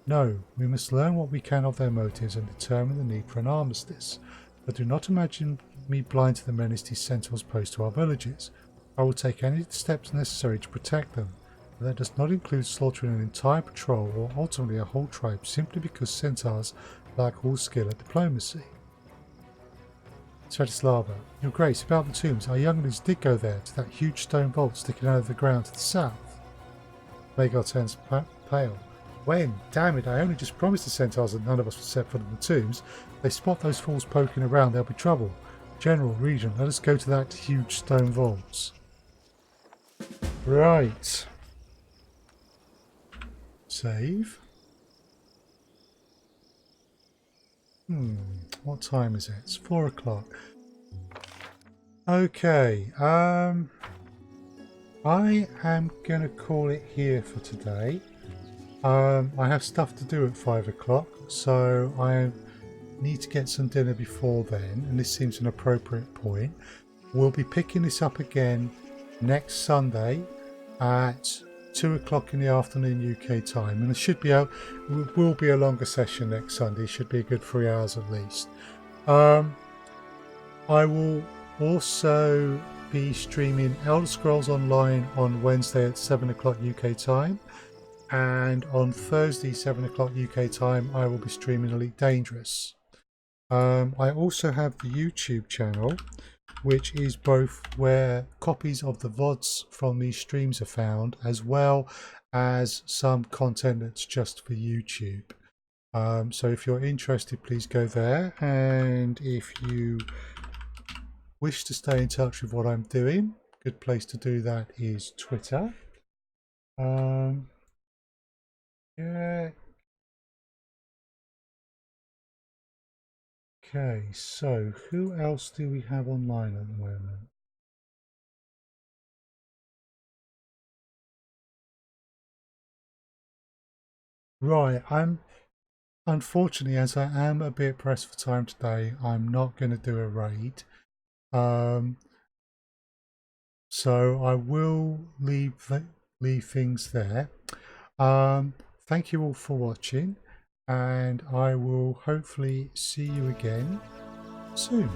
No, we must learn what we can of their motives and determine the need for an armistice. But do not imagine me blind to the menace these centaurs pose to our villages. I will take any steps necessary to protect them, but that does not include slaughtering an entire patrol or ultimately a whole tribe simply because centaurs lack all skill at diplomacy. Svetislava, Your Grace, about the tombs, our younglings did go there, to that huge stone vault sticking out of the ground to the south. Maegyr turns pale. When? Damn it, I only just promised the centaurs that none of us would set foot in the tombs. If they spot those fools poking around, there'll be trouble. General, Regent, let us go to that huge stone vault. Right. Save. What time is it? It's 4 o'clock. Okay, I am going to call it here for today. I have stuff to do at 5 o'clock, so I need to get some dinner before then, and this seems an appropriate point. We'll be picking this up again next Sunday at 2 o'clock in the afternoon UK time, and it should be out. It will be a longer session next Sunday. It should be a good 3 hours at least. I will also be streaming Elder Scrolls Online on Wednesday at 7 o'clock UK time, and on Thursday 7 o'clock UK time I will be streaming Elite Dangerous. I also have the YouTube channel, which is both where copies of the VoDs from these streams are found, as well as some content that's just for YouTube. So if you're interested, please go there, and if you wish to stay in touch with what I'm doing, a good place to do that is Twitter. Yeah. Okay, so who else do we have online at the moment? Right, unfortunately, as I am a bit pressed for time today, I'm not going to do a raid. So I will leave things there. Thank you all for watching, and I will hopefully see you again soon.